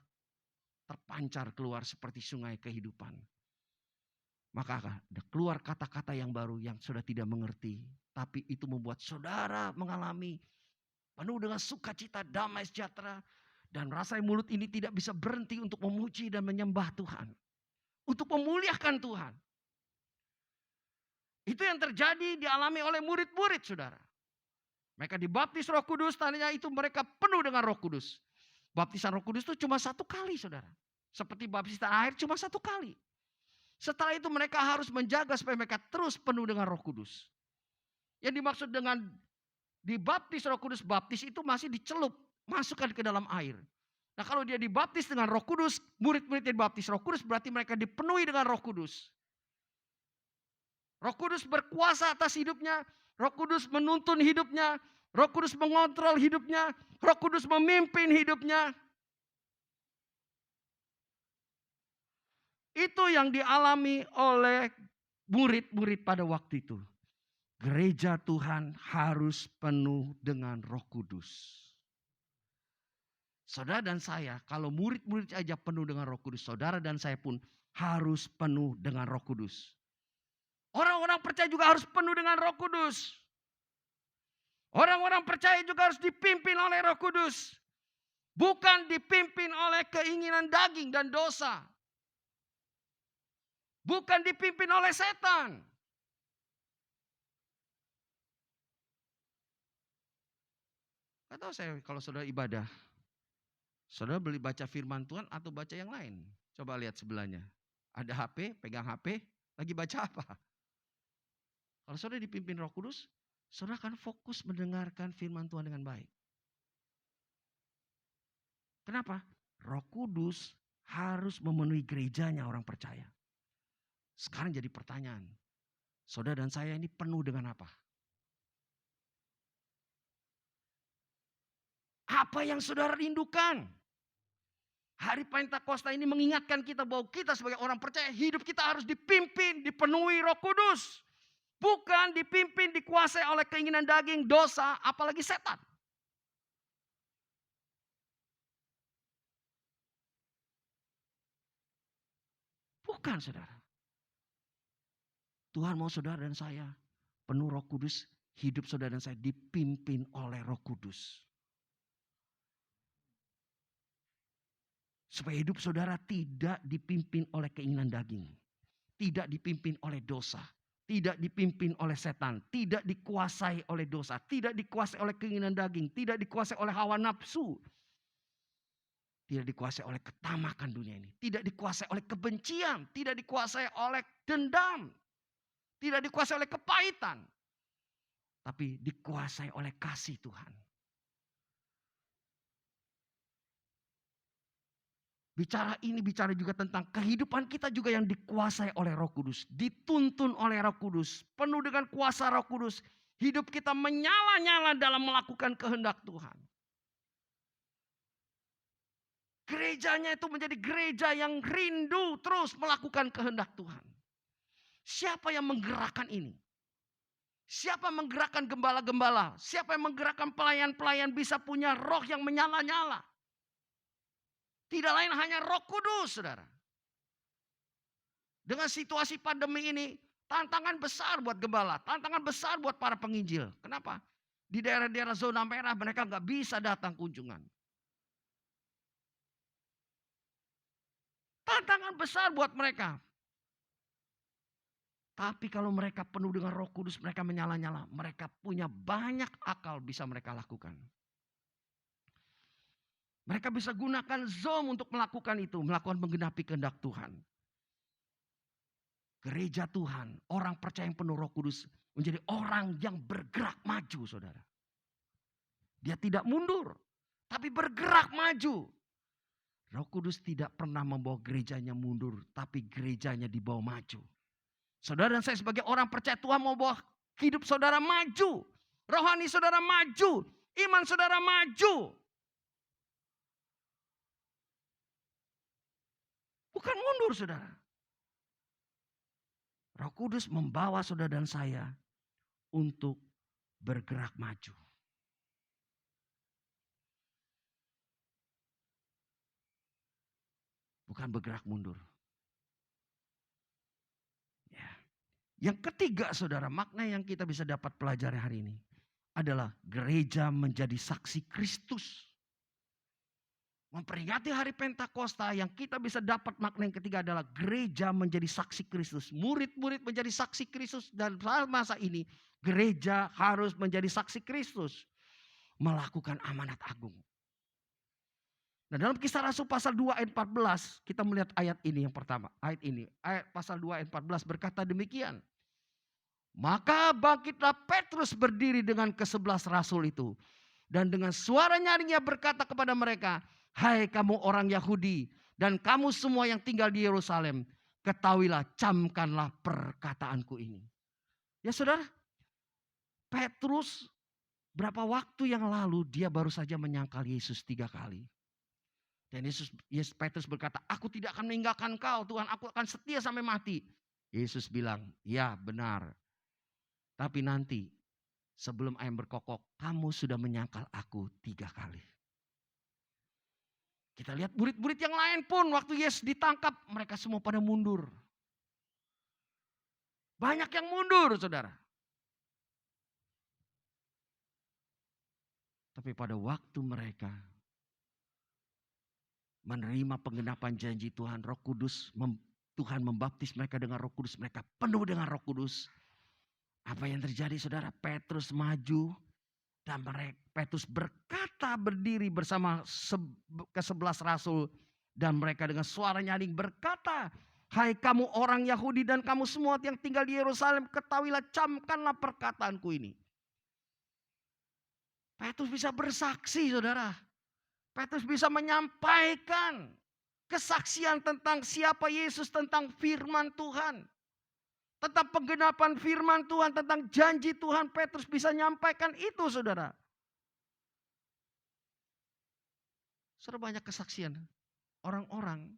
Speaker 2: terpancar keluar seperti sungai kehidupan. Maka keluar kata-kata yang baru yang saudara tidak mengerti. Tapi itu membuat saudara mengalami penuh dengan sukacita, damai sejahtera. Dan rasanya mulut ini tidak bisa berhenti untuk memuji dan menyembah Tuhan. Untuk memuliakan Tuhan. Itu yang terjadi dialami oleh murid-murid saudara. Mereka dibaptis Roh Kudus, tandanya itu mereka penuh dengan Roh Kudus. Baptisan Roh Kudus itu cuma satu kali saudara. Seperti baptisan air cuma satu kali. Setelah itu mereka harus menjaga supaya mereka terus penuh dengan Roh Kudus. Yang dimaksud dengan dibaptis Roh Kudus, baptis itu masih dicelup, masukkan ke dalam air. Nah kalau dia dibaptis dengan Roh Kudus, murid-murid yang dibaptis Roh Kudus berarti mereka dipenuhi dengan Roh Kudus. Roh Kudus berkuasa atas hidupnya, Roh Kudus menuntun hidupnya, Roh Kudus mengontrol hidupnya, Roh Kudus memimpin hidupnya. Itu yang dialami oleh murid-murid pada waktu itu. Gereja Tuhan harus penuh dengan Roh Kudus. Saudara dan saya, kalau murid-murid aja penuh dengan Roh Kudus, saudara dan saya pun harus penuh dengan Roh Kudus. Orang-orang percaya juga harus penuh dengan Roh Kudus. Orang-orang percaya juga harus dipimpin oleh Roh Kudus. Bukan dipimpin oleh keinginan daging dan dosa. Bukan dipimpin oleh setan. Gak tahu saya kalau saudara ibadah. Saudara beli baca firman Tuhan atau baca yang lain? Coba lihat sebelahnya. Ada HP, pegang HP, lagi baca apa? Kalau saudara dipimpin Roh Kudus, saudara akan fokus mendengarkan firman Tuhan dengan baik. Kenapa? Roh Kudus harus memenuhi gerejanya orang percaya. Sekarang jadi pertanyaan. Saudara dan saya ini penuh dengan apa? Apa yang saudara rindukan? Hari Pentakosta ini mengingatkan kita bahwa kita sebagai orang percaya hidup kita harus dipimpin, dipenuhi Roh Kudus. Bukan dipimpin, dikuasai oleh keinginan daging, dosa, apalagi setan. Bukan saudara. Tuhan mau saudara dan saya penuh Roh Kudus, hidup saudara dan saya dipimpin oleh Roh Kudus. Supaya hidup saudara tidak dipimpin oleh keinginan daging. Tidak dipimpin oleh dosa. Tidak dipimpin oleh setan. Tidak dikuasai oleh dosa. Tidak dikuasai oleh keinginan daging. Tidak dikuasai oleh hawa nafsu. Tidak dikuasai oleh ketamakan dunia ini. Tidak dikuasai oleh kebencian. Tidak dikuasai oleh dendam. Tidak dikuasai oleh kepahitan. Tapi dikuasai oleh kasih Tuhan. Bicara ini bicara juga tentang kehidupan kita juga yang dikuasai oleh Roh Kudus. Dituntun oleh Roh Kudus. Penuh dengan kuasa Roh Kudus. Hidup kita menyala-nyala dalam melakukan kehendak Tuhan. Gerejanya itu menjadi gereja yang rindu terus melakukan kehendak Tuhan. Siapa yang menggerakkan ini? Siapa yang menggerakkan gembala-gembala? Siapa yang menggerakkan pelayan-pelayan bisa punya roh yang menyala-nyala? Tidak lain hanya Roh Kudus, saudara. Dengan situasi pandemi ini, tantangan besar buat gembala, tantangan besar buat para penginjil. Kenapa? Di daerah-daerah zona merah mereka nggak bisa datang kunjungan. Tantangan besar buat mereka. Tapi kalau mereka penuh dengan Roh Kudus, mereka menyala-nyala. Mereka punya banyak akal bisa mereka lakukan. Mereka bisa gunakan Zoom untuk melakukan itu. Melakukan menggenapi kehendak Tuhan. Gereja Tuhan, orang percaya yang penuh Roh Kudus. Menjadi orang yang bergerak maju, saudara. Dia tidak mundur. Tapi bergerak maju. Roh Kudus tidak pernah membawa gerejanya mundur. Tapi gerejanya dibawa maju. Saudara dan saya sebagai orang percaya Tuhan mau bawa hidup saudara maju. Rohani saudara maju. Iman saudara maju. Bukan mundur saudara. Roh Kudus membawa saudara dan saya untuk bergerak maju. Bukan bergerak mundur. Yang ketiga saudara, makna yang kita bisa dapat pelajari hari ini adalah gereja menjadi saksi Kristus. Memperingati hari Pentakosta yang kita bisa dapat makna yang ketiga adalah gereja menjadi saksi Kristus. Murid-murid menjadi saksi Kristus dan dalam masa ini gereja harus menjadi saksi Kristus. Melakukan amanat agung. Nah dalam Kisah Rasul pasal 2 ayat 14 kita melihat ayat ini yang pertama. Ayat pasal 2 ayat 14 berkata demikian. Maka bangkitlah Petrus berdiri dengan ke-11 rasul itu. Dan dengan suara nyaringnya berkata kepada mereka, hai kamu orang Yahudi dan kamu semua yang tinggal di Yerusalem, ketahuilah, camkanlah perkataanku ini. Ya saudara, Petrus berapa waktu yang lalu dia baru saja menyangkal Yesus 3 kali. Dan Petrus berkata, aku tidak akan meninggalkan kau Tuhan, aku akan setia sampai mati. Yesus bilang, ya benar. Tapi nanti sebelum ayam berkokok, kamu sudah menyangkal aku 3 kali. Kita lihat murid-murid yang lain pun waktu Yesus ditangkap, mereka semua pada mundur. Banyak yang mundur saudara. Tapi pada waktu mereka menerima penggenapan janji Tuhan, Roh Kudus, Tuhan membaptis mereka dengan Roh Kudus, mereka penuh dengan Roh Kudus. Apa yang terjadi saudara? Petrus maju dan Petrus berkata berdiri bersama ke-11 rasul. Dan mereka dengan suara nyaring berkata, hai kamu orang Yahudi dan kamu semua yang tinggal di Yerusalem, ketahuilah, camkanlah perkataanku ini. Petrus bisa bersaksi saudara. Petrus bisa menyampaikan kesaksian tentang siapa Yesus, tentang firman Tuhan. Tentang penggenapan firman Tuhan, tentang janji Tuhan, Petrus bisa nyampaikan itu saudara. Saudara, banyak kesaksian. Orang-orang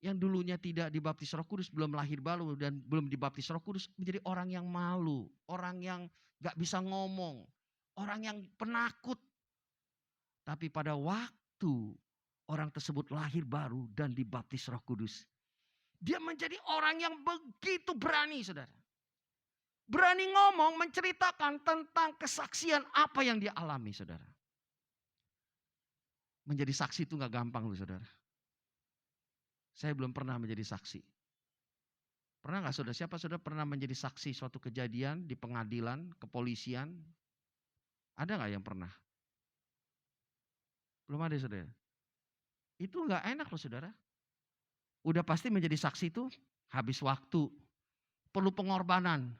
Speaker 2: yang dulunya tidak dibaptis Roh Kudus, belum lahir baru dan belum dibaptis Roh Kudus, menjadi orang yang malu. Orang yang gak bisa ngomong. Orang yang penakut. Tapi pada waktu orang tersebut lahir baru dan dibaptis Roh Kudus, dia menjadi orang yang begitu berani saudara. Berani ngomong, menceritakan tentang kesaksian apa yang dia alami saudara. Menjadi saksi itu gak gampang loh saudara. Saya belum pernah menjadi saksi. Pernah gak saudara? Siapa saudara pernah menjadi saksi suatu kejadian di pengadilan, kepolisian? Ada gak yang pernah? Belum ada saudara. Itu gak enak loh saudara. Udah pasti menjadi saksi itu habis waktu. Perlu pengorbanan.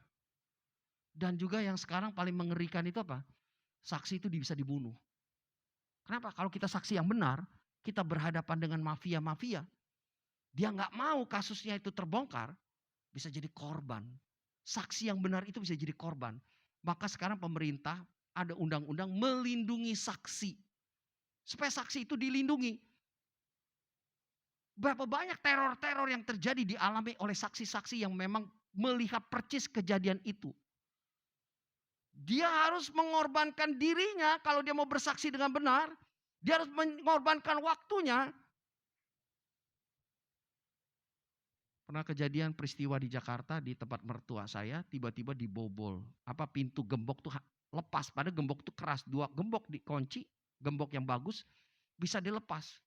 Speaker 2: Dan juga yang sekarang paling mengerikan itu apa? Saksi itu bisa dibunuh. Kenapa? Kalau kita saksi yang benar, kita berhadapan dengan mafia-mafia. Dia gak mau kasusnya itu terbongkar, bisa jadi korban. Saksi yang benar itu bisa jadi korban. Maka sekarang pemerintah ada undang-undang melindungi saksi. Supaya saksi itu dilindungi. Berapa banyak teror-teror yang terjadi dialami oleh saksi-saksi yang memang melihat percis kejadian itu. Dia harus mengorbankan dirinya kalau dia mau bersaksi dengan benar. Dia harus mengorbankan waktunya. Pernah kejadian peristiwa di Jakarta di tempat mertua saya tiba-tiba dibobol. Apa pintu gembok tuh lepas. Padahal gembok tuh keras. 2 gembok dikunci. Gembok yang bagus bisa dilepas.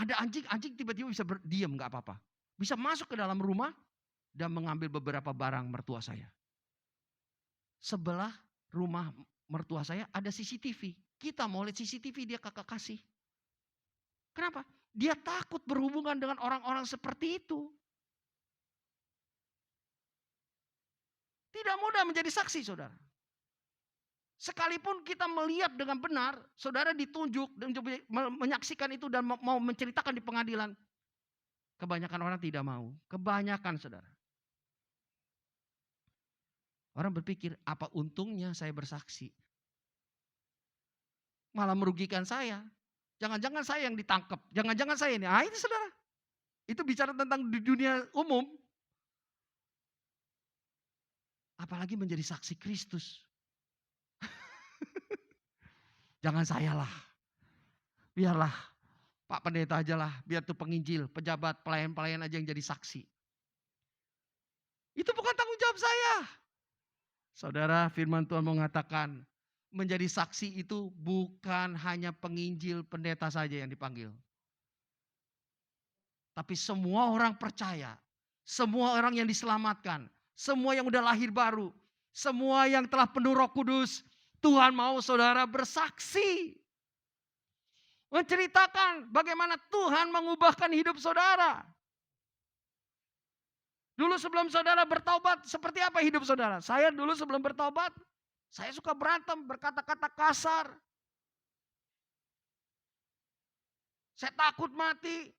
Speaker 2: Ada anjing tiba-tiba bisa berdiam nggak apa-apa. Bisa masuk ke dalam rumah dan mengambil beberapa barang mertua saya. Sebelah rumah mertua saya ada CCTV. Kita mau lihat CCTV, dia kakak kasih. Kenapa? Dia takut berhubungan dengan orang-orang seperti itu. Tidak mudah menjadi saksi, saudara. Sekalipun kita melihat dengan benar, saudara ditunjuk dan menyaksikan itu dan mau menceritakan di pengadilan. Kebanyakan orang tidak mau. Kebanyakan, saudara. Orang berpikir, apa untungnya saya bersaksi? Malah merugikan saya. Jangan-jangan saya yang ditangkap. Jangan-jangan saya ini. Itu saudara. Itu bicara tentang di dunia umum. Apalagi menjadi saksi Kristus. Jangan saya lah. Biarlah Pak Pendeta aja lah. Biar tuh penginjil, pejabat, pelayan-pelayan aja yang jadi saksi. Itu bukan tanggung jawab saya. Saudara, firman Tuhan mengatakan, menjadi saksi itu bukan hanya penginjil, pendeta saja yang dipanggil. Tapi semua orang percaya, semua orang yang diselamatkan, semua yang udah lahir baru, semua yang telah penuh Roh Kudus, Tuhan mau saudara bersaksi. Menceritakan bagaimana Tuhan mengubahkan hidup saudara. Dulu sebelum saudara bertaubat, seperti apa hidup saudara? Saya dulu sebelum bertaubat, saya suka berantem, berkata-kata kasar. Saya takut mati.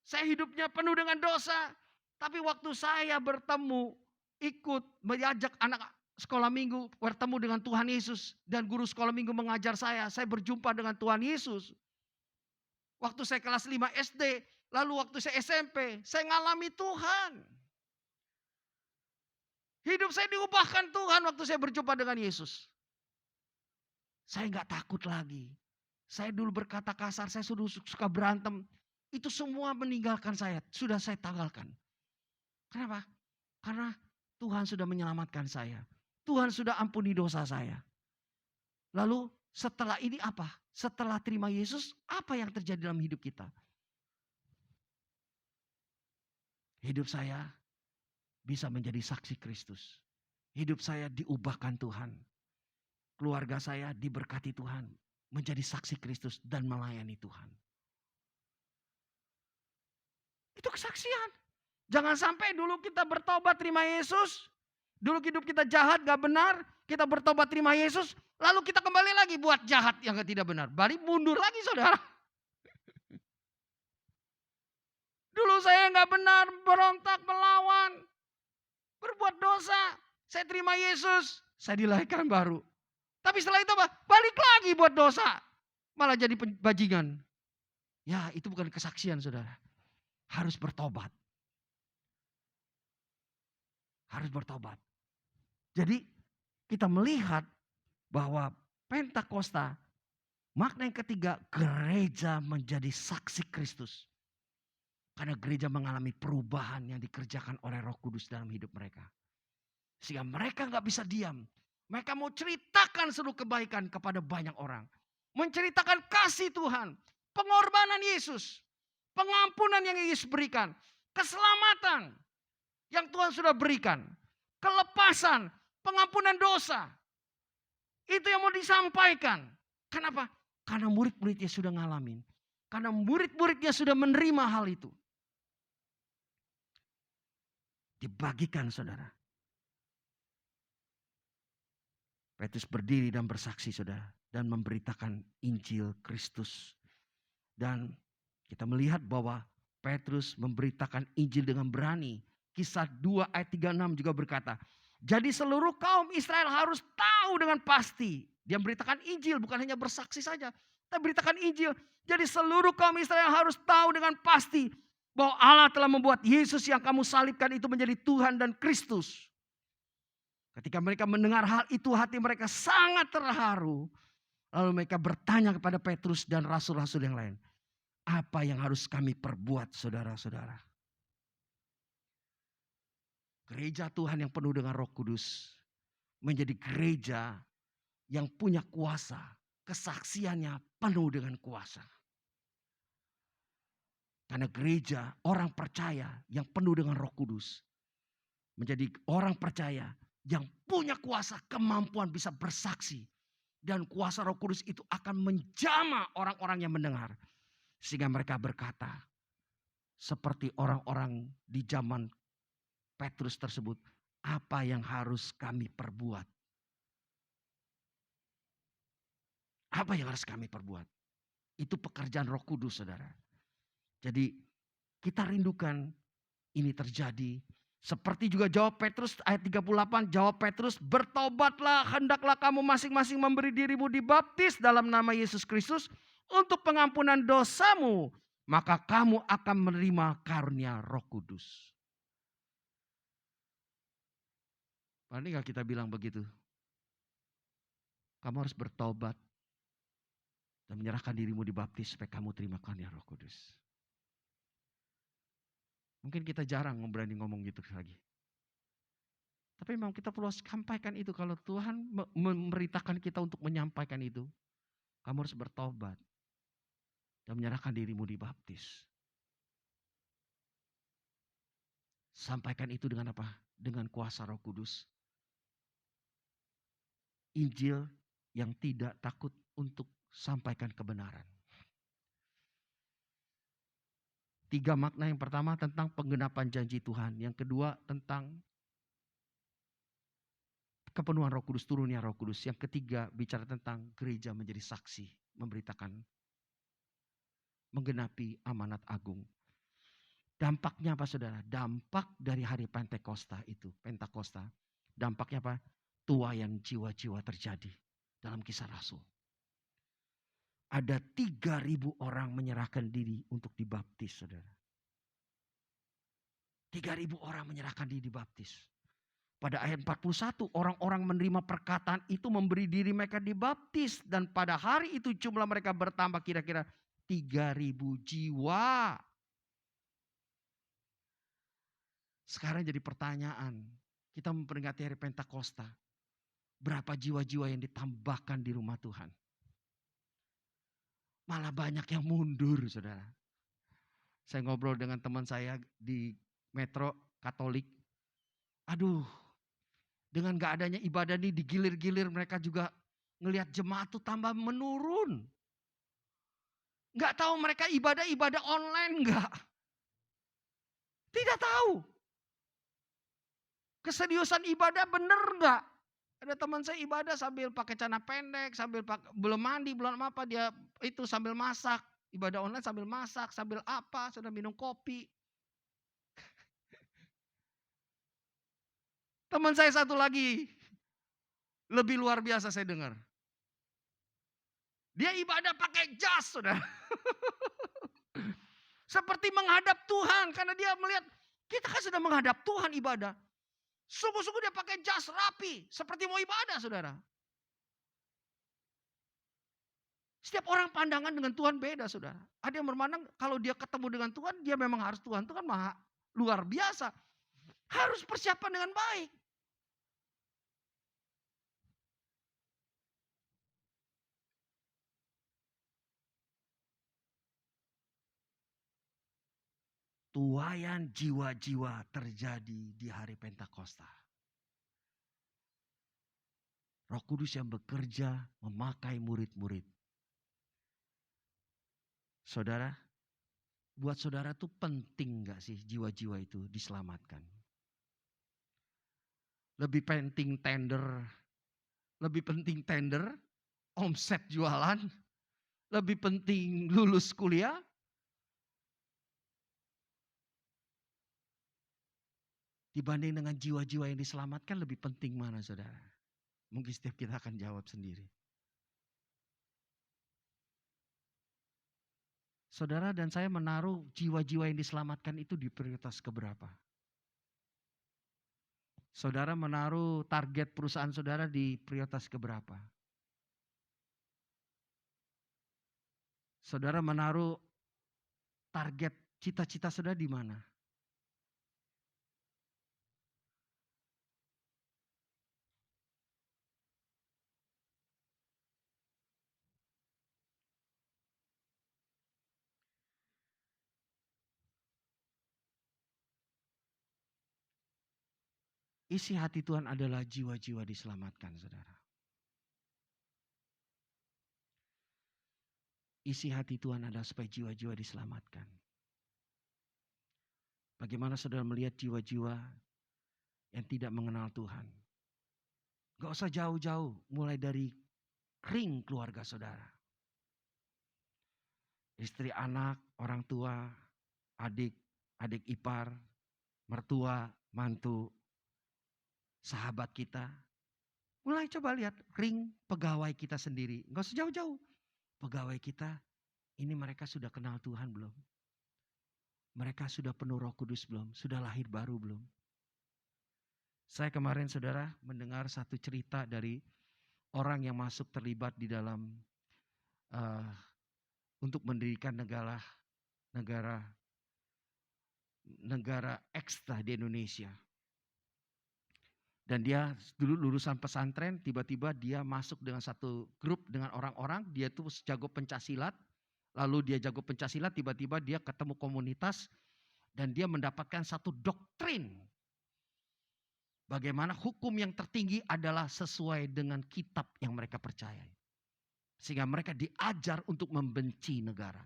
Speaker 2: Saya hidupnya penuh dengan dosa. Tapi waktu saya bertemu, ikut mengajak anak sekolah minggu, bertemu dengan Tuhan Yesus. Dan guru sekolah minggu mengajar saya berjumpa dengan Tuhan Yesus. Waktu saya kelas 5 SD, lalu waktu saya SMP, saya ngalami Tuhan. Hidup saya diubahkan Tuhan waktu saya berjumpa dengan Yesus. Saya nggak takut lagi. Saya dulu berkata kasar, saya suka berantem. Itu semua meninggalkan saya, sudah saya tanggalkan. Kenapa? Karena Tuhan sudah menyelamatkan saya. Tuhan sudah ampuni dosa saya. Lalu setelah ini apa? Setelah terima Yesus, apa yang terjadi dalam hidup kita? Hidup saya bisa menjadi saksi Kristus. Hidup saya diubahkan Tuhan. Keluarga saya diberkati Tuhan. Menjadi saksi Kristus dan melayani Tuhan. Itu kesaksian. Jangan sampai dulu kita bertobat terima Yesus. Dulu hidup kita jahat gak benar. Kita bertobat terima Yesus. Lalu kita kembali lagi buat jahat yang tidak benar. Balik mundur lagi saudara. Dulu saya gak benar. Berontak, melawan. Berbuat dosa. Saya terima Yesus. Saya dilahirkan baru. Tapi setelah itu apa? Balik lagi buat dosa. Malah jadi bajingan. Ya itu bukan kesaksian saudara. Harus bertobat. Harus bertobat. Jadi kita melihat bahwa Pentakosta, makna yang ketiga, gereja menjadi saksi Kristus. Karena gereja mengalami perubahan yang dikerjakan oleh Roh Kudus dalam hidup mereka. Sehingga mereka gak bisa diam. Mereka mau ceritakan seluruh kebaikan kepada banyak orang. Menceritakan kasih Tuhan. Pengorbanan Yesus. Pengampunan yang Yesus berikan. Keselamatan yang Tuhan sudah berikan. Kelepasan. Pengampunan dosa. Itu yang mau disampaikan. Kenapa? Karena murid-muridnya sudah ngalamin. Karena murid-muridnya sudah menerima hal itu. Dibagikan saudara. Petrus berdiri dan bersaksi saudara. Dan memberitakan Injil Kristus. Dan kita melihat bahwa Petrus memberitakan Injil dengan berani. Kisah 2 ayat 36 juga berkata. Jadi seluruh kaum Israel harus tahu dengan pasti. Dia memberitakan Injil bukan hanya bersaksi saja. Tapi beritakan Injil. Jadi seluruh kaum Israel harus tahu dengan pasti. Bahwa Allah telah membuat Yesus yang kamu salibkan itu menjadi Tuhan dan Kristus. Ketika mereka mendengar hal itu hati mereka sangat terharu. Lalu mereka bertanya kepada Petrus dan rasul-rasul yang lain. Apa yang harus kami perbuat saudara-saudara? Gereja Tuhan yang penuh dengan Roh Kudus. Menjadi gereja yang punya kuasa. Kesaksiannya penuh dengan kuasa. Karena gereja, orang percaya yang penuh dengan Roh Kudus. Menjadi orang percaya yang punya kuasa, kemampuan bisa bersaksi. Dan kuasa Roh Kudus itu akan menjamah orang-orang yang mendengar. Sehingga mereka berkata, seperti orang-orang di zaman Petrus tersebut, apa yang harus kami perbuat? Apa yang harus kami perbuat? Itu pekerjaan Roh Kudus, saudara. Jadi kita rindukan ini terjadi. Seperti juga jawab Petrus ayat 38, jawab Petrus, bertobatlah, hendaklah kamu masing-masing memberi dirimu dibaptis dalam nama Yesus Kristus untuk pengampunan dosamu, maka kamu akan menerima karunia Roh Kudus. Berani gak kita bilang begitu? Kamu harus bertobat dan menyerahkan dirimu dibaptis supaya kamu terima karunia Roh Kudus. Mungkin kita jarang berani ngomong gitu lagi. Tapi memang kita perlu sampaikan itu. Kalau Tuhan memerintahkan kita untuk menyampaikan itu, kamu harus bertobat dan menyerahkan dirimu dibaptis. Sampaikan itu dengan apa? Dengan kuasa Roh Kudus. Injil yang tidak takut untuk sampaikan kebenaran. 3 makna. Yang pertama tentang penggenapan janji Tuhan. Yang kedua tentang kepenuhan Roh Kudus, turunnya Roh Kudus. Yang ketiga bicara tentang gereja menjadi saksi, memberitakan, menggenapi amanat agung. Dampaknya apa, saudara? Dampak dari hari Pentakosta itu, Pentakosta. Dampaknya apa? Tuaian jiwa-jiwa terjadi dalam Kisah Rasul. Ada 3.000 orang menyerahkan diri untuk dibaptis, saudara. 3.000 orang menyerahkan diri dibaptis. Pada ayat 41, orang-orang menerima perkataan itu memberi diri mereka dibaptis. Dan pada hari itu jumlah mereka bertambah kira-kira 3.000 jiwa. Sekarang jadi pertanyaan, kita memperingati hari Pentakosta. Berapa jiwa-jiwa yang ditambahkan di rumah Tuhan? Malah banyak yang mundur, saudara. Saya ngobrol dengan teman saya di Metro Katolik. Aduh, dengan gak adanya ibadah ini digilir-gilir mereka juga ngelihat jemaat tuh tambah menurun. Gak tahu mereka ibadah online gak? Tidak tahu. Keseriusan ibadah bener gak? Ada teman saya ibadah sambil pakai celana pendek, sambil belum mandi, belum apa, dia itu sambil masak. Ibadah online sambil masak, sambil apa, sudah minum kopi. Teman saya satu lagi, lebih luar biasa saya dengar. Dia ibadah pakai jas, saudara. Seperti menghadap Tuhan, karena dia melihat, kita kan sudah menghadap Tuhan ibadah. Sungguh-sungguh dia pakai jas rapi, seperti mau ibadah, saudara. Setiap orang pandangan dengan Tuhan beda, saudara. Ada yang bermandang kalau dia ketemu dengan Tuhan, dia memang harus Tuhan. Tuhan maha luar biasa. Harus persiapan dengan baik. Tuaian jiwa-jiwa terjadi di hari Pentakosta. Roh Kudus yang bekerja memakai murid-murid. Saudara, buat saudara tuh penting gak sih jiwa-jiwa itu diselamatkan? Lebih penting tender, omset jualan, lebih penting lulus kuliah, dibanding dengan jiwa-jiwa yang diselamatkan, lebih penting mana, saudara? Mungkin setiap kita akan jawab sendiri. Saudara dan saya menaruh jiwa-jiwa yang diselamatkan itu di prioritas keberapa? Saudara menaruh target perusahaan saudara di prioritas keberapa? Saudara menaruh target cita-cita saudara di mana? Isi hati Tuhan adalah jiwa-jiwa diselamatkan, saudara. Isi hati Tuhan adalah supaya jiwa-jiwa diselamatkan. Bagaimana saudara melihat jiwa-jiwa yang tidak mengenal Tuhan? Gak usah jauh-jauh, mulai dari ring keluarga saudara. Istri, anak, orang tua, adik, adik ipar, mertua, mantu, sahabat kita. Mulai coba lihat ring pegawai kita sendiri. Gak usah jauh-jauh. Pegawai kita, ini mereka sudah kenal Tuhan belum? Mereka sudah penuh Roh Kudus belum? Sudah lahir baru belum? Saya kemarin saudara mendengar satu cerita dari orang yang masuk terlibat di dalam untuk mendirikan negara ekstra di Indonesia. Dan dia dulu lulusan pesantren, tiba-tiba dia masuk dengan satu grup dengan orang-orang, dia tuh jago pencaksilat, lalu dia jago pencaksilat, tiba-tiba dia ketemu komunitas, dan dia mendapatkan satu doktrin. Bagaimana hukum yang tertinggi adalah sesuai dengan kitab yang mereka percayai. Sehingga mereka diajar untuk membenci negara,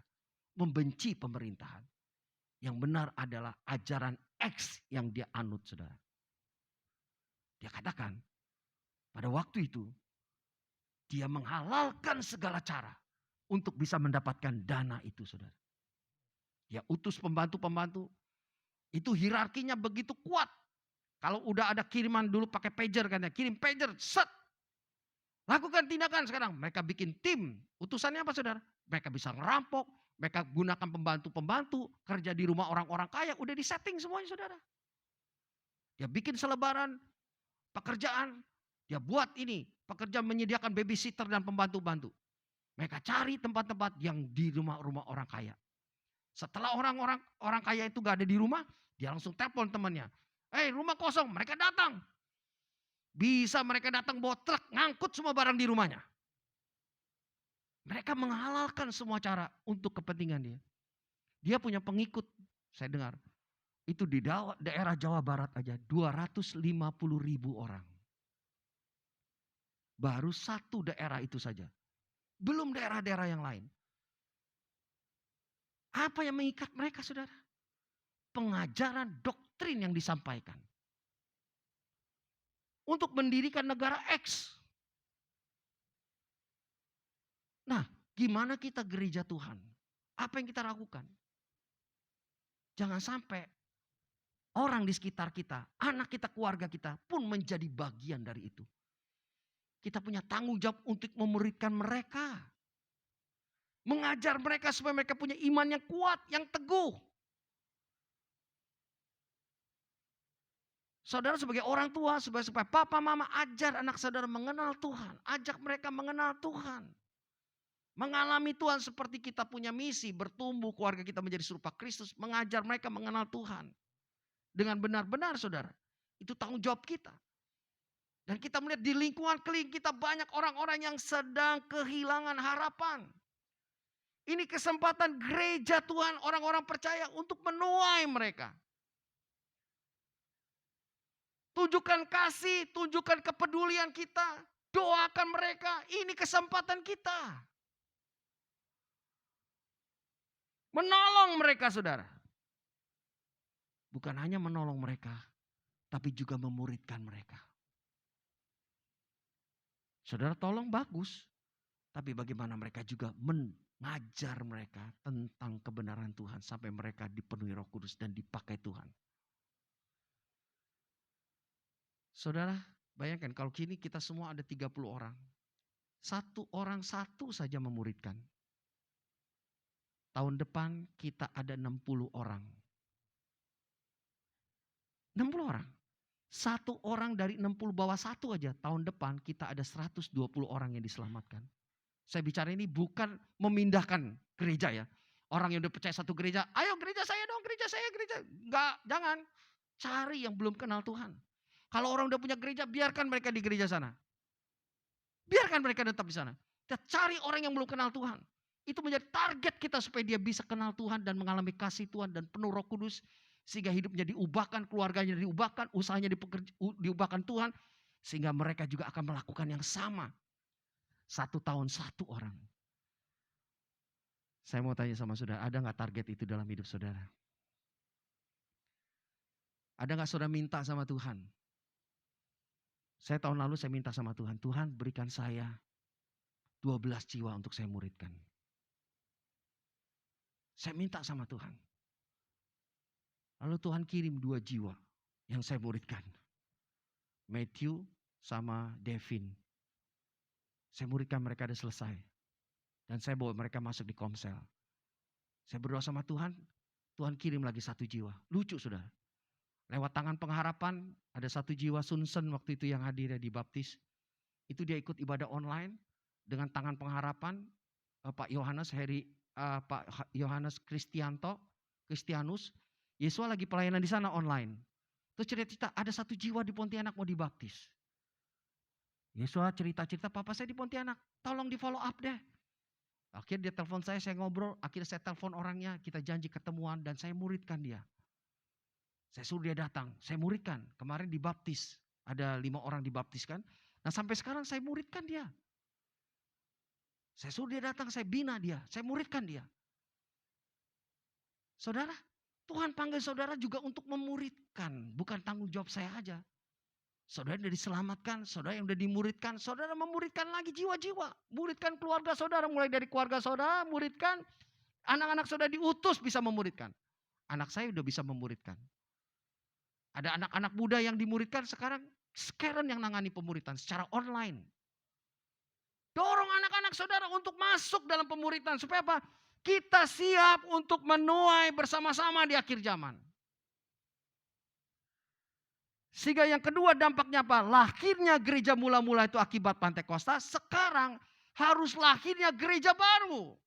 Speaker 2: membenci pemerintahan. Yang benar adalah ajaran X yang dia anut, saudara. Dia katakan, pada waktu itu, dia menghalalkan segala cara untuk bisa mendapatkan dana itu, saudara. Dia utus pembantu-pembantu, itu hierarkinya begitu kuat. Kalau udah ada kiriman dulu pakai pager kan ya, kirim pager, set. Lakukan tindakan sekarang. Mereka bikin tim. Utusannya apa saudara? Mereka bisa ngerampok, mereka gunakan pembantu-pembantu, kerja di rumah orang-orang kaya, udah disetting semuanya saudara. Dia bikin selebaran, pekerjaan, dia buat ini, pekerja menyediakan babysitter dan pembantu-pembantu. Mereka cari tempat-tempat yang di rumah-rumah orang kaya. Setelah orang kaya itu gak ada di rumah, dia langsung telepon temannya. Rumah kosong, mereka datang. Bisa mereka datang bawa truk, ngangkut semua barang di rumahnya. Mereka menghalalkan semua cara untuk kepentingan dia. Dia punya pengikut, saya dengar. Itu di daerah Jawa Barat aja 250.000 orang. Baru satu daerah itu saja. Belum daerah-daerah yang lain. Apa yang mengikat mereka saudara? Pengajaran doktrin yang disampaikan. Untuk mendirikan negara X. Nah, gimana kita gereja Tuhan? Apa yang kita lakukan? Jangan sampai orang di sekitar kita, anak kita, keluarga kita pun menjadi bagian dari itu. Kita punya tanggung jawab untuk memuridkan mereka. Mengajar mereka supaya mereka punya iman yang kuat, yang teguh. Saudara sebagai orang tua, supaya papa mama ajar anak saudara mengenal Tuhan. Ajak mereka mengenal Tuhan. Mengalami Tuhan seperti kita punya misi, bertumbuh keluarga kita menjadi serupa Kristus. Mengajar mereka mengenal Tuhan. Dengan benar-benar saudara. Itu tanggung jawab kita. Dan kita melihat di lingkungan keliling kita banyak orang-orang yang sedang kehilangan harapan. Ini kesempatan gereja Tuhan, orang-orang percaya untuk menuai mereka. Tunjukkan kasih, tunjukkan kepedulian kita. Doakan mereka, ini kesempatan kita. Menolong mereka saudara. Bukan hanya menolong mereka, tapi juga memuridkan mereka. Saudara tolong bagus. Tapi bagaimana mereka juga mengajar mereka tentang kebenaran Tuhan. Sampai mereka dipenuhi Roh Kudus dan dipakai Tuhan. Saudara bayangkan kalau kini kita semua ada 30 orang. Satu orang satu saja memuridkan. Tahun depan kita ada 60 orang. 60 orang. Satu orang dari 60 bawah satu aja. Tahun depan kita ada 120 orang yang diselamatkan. Saya bicara ini bukan memindahkan gereja ya. Orang yang udah percaya satu gereja, ayo gereja saya dong, gereja saya, gereja. Enggak, jangan. Cari yang belum kenal Tuhan. Kalau orang udah punya gereja, biarkan mereka di gereja sana. Biarkan mereka tetap di sana. Kita cari orang yang belum kenal Tuhan. Itu menjadi target kita supaya dia bisa kenal Tuhan dan mengalami kasih Tuhan dan penuh Roh Kudus. Sehingga hidupnya diubahkan, keluarganya diubahkan, usahanya diubahkan Tuhan. Sehingga mereka juga akan melakukan yang sama. 1 tahun 1 orang. Saya mau tanya sama saudara, ada gak target itu dalam hidup saudara? Ada gak saudara minta sama Tuhan? Saya tahun lalu saya minta sama Tuhan, Tuhan berikan saya 12 jiwa untuk saya muridkan. Saya minta sama Tuhan. Lalu Tuhan kirim 2 jiwa yang saya muridkan. Matthew sama Devin. Saya muridkan mereka udah selesai. Dan saya bawa mereka masuk di Komsel. Saya berdoa sama Tuhan, Tuhan kirim lagi 1 jiwa. Lucu saudara. Lewat tangan pengharapan, ada 1 jiwa Sunsen waktu itu yang hadir ya di baptis. Itu dia ikut ibadah online dengan tangan pengharapan. Pak Yohanes Kristianus. Yesua lagi pelayanan di sana online. Terus cerita ada 1 jiwa di Pontianak mau dibaptis. Yesua cerita-cerita, papa saya di Pontianak, tolong di follow up deh. Akhirnya dia telepon saya ngobrol, akhirnya saya telepon orangnya, kita janji ketemuan dan saya muridkan dia. Saya suruh dia datang, saya muridkan. Kemarin dibaptis, ada 5 orang dibaptiskan. Nah sampai sekarang saya muridkan dia. Saya suruh dia datang, saya bina dia, saya muridkan dia. Saudara, Tuhan panggil saudara juga untuk memuridkan, bukan tanggung jawab saya aja. Saudara yang sudah diselamatkan, saudara yang sudah dimuridkan, saudara memuridkan lagi jiwa-jiwa. Muridkan keluarga saudara, mulai dari keluarga saudara, muridkan. Anak-anak saudara diutus bisa memuridkan. Anak saya sudah bisa memuridkan. Ada anak-anak muda yang dimuridkan sekarang, Karen yang nangani pemuridan secara online. Dorong anak-anak saudara untuk masuk dalam pemuridan. Supaya apa? Kita siap untuk menuai bersama-sama di akhir zaman. Sehingga yang kedua dampaknya apa? Lahirnya gereja mula-mula itu akibat Pantekosta. Sekarang harus lahirnya gereja baru.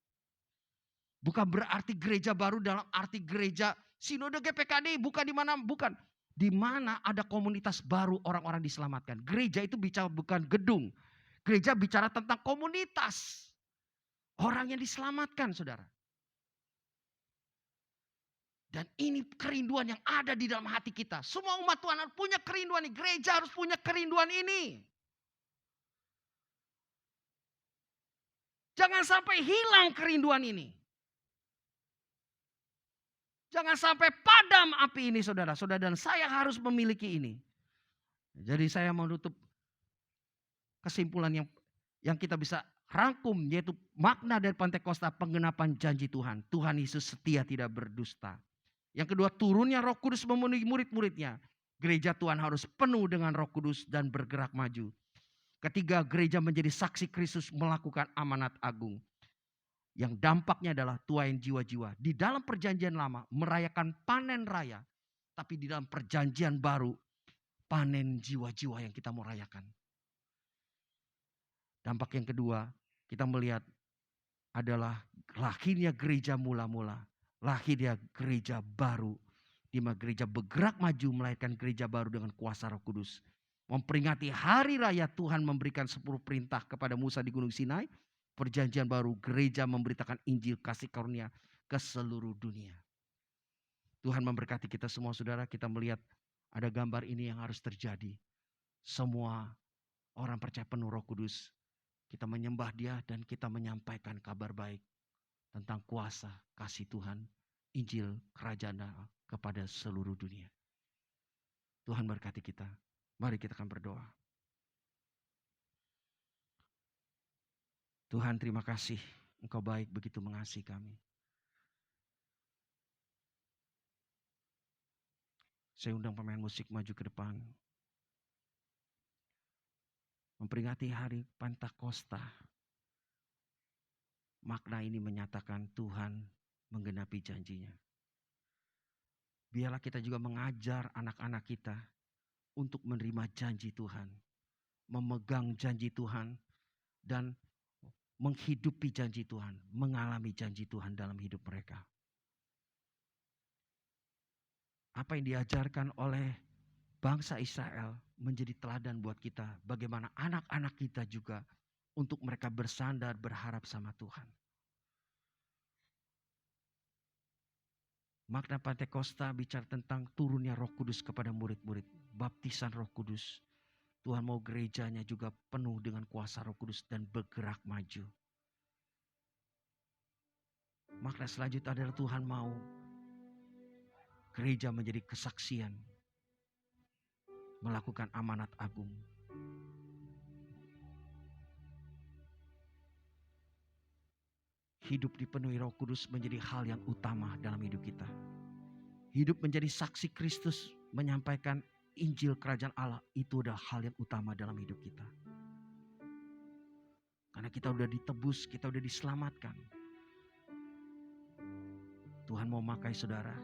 Speaker 2: Bukan berarti gereja baru dalam arti gereja Sinode GPKD. Bukan di mana, bukan. Di mana ada komunitas baru orang-orang diselamatkan. Gereja itu bicara bukan gedung. Gereja bicara tentang komunitas. Orang yang diselamatkan saudara. Dan ini kerinduan yang ada di dalam hati kita. Semua umat Tuhan harus punya kerinduan ini. Gereja harus punya kerinduan ini. Jangan sampai hilang kerinduan ini. Jangan sampai padam api ini saudara. Saudara dan saya harus memiliki ini. Jadi saya menutup kesimpulan yang kita bisa rangkum. Yaitu makna dari Pantekosta penggenapan janji Tuhan. Tuhan Yesus setia tidak berdusta. Yang kedua, turunnya Roh Kudus memenuhi murid-muridnya. Gereja Tuhan harus penuh dengan Roh Kudus dan bergerak maju. Ketiga, gereja menjadi saksi Kristus melakukan amanat agung. Yang dampaknya adalah tuain jiwa-jiwa. Di dalam perjanjian lama merayakan panen raya. Tapi di dalam perjanjian baru panen jiwa-jiwa yang kita mau rayakan. Dampak yang kedua, kita melihat adalah lahirnya gereja mula-mula. Lahirnya gereja baru. Di mana gereja bergerak maju melahirkan gereja baru dengan kuasa Roh Kudus. Memperingati hari raya Tuhan memberikan 10 perintah kepada Musa di Gunung Sinai. Perjanjian baru gereja memberitakan Injil kasih karunia ke seluruh dunia. Tuhan memberkati kita semua saudara. Kita melihat ada gambar ini yang harus terjadi. Semua orang percaya penuh Roh Kudus. Kita menyembah dia dan kita menyampaikan kabar baik. Tentang kuasa, kasih Tuhan, Injil, kerajaan Allah kepada seluruh dunia. Tuhan berkati kita. Mari kita akan berdoa. Tuhan terima kasih. Engkau baik begitu mengasihi kami. Saya undang pemain musik maju ke depan. Memperingati hari Pantekosta. Makna ini menyatakan Tuhan menggenapi janjinya. Biarlah kita juga mengajar anak-anak kita untuk menerima janji Tuhan. Memegang janji Tuhan dan menghidupi janji Tuhan. Mengalami janji Tuhan dalam hidup mereka. Apa yang diajarkan oleh bangsa Israel menjadi teladan buat kita. Bagaimana anak-anak kita juga untuk mereka bersandar berharap sama Tuhan. Makna Pentakosta bicara tentang turunnya Roh Kudus kepada murid-murid. Baptisan Roh Kudus. Tuhan mau gerejanya juga penuh dengan kuasa Roh Kudus dan bergerak maju. Makna selanjutnya adalah Tuhan mau gereja menjadi kesaksian. Melakukan amanat agung. Hidup dipenuhi Roh Kudus menjadi hal yang utama dalam hidup kita. Hidup menjadi saksi Kristus, menyampaikan Injil Kerajaan Allah, itu adalah hal yang utama dalam hidup kita. Karena kita udah ditebus, kita udah diselamatkan. Tuhan mau memakai saudara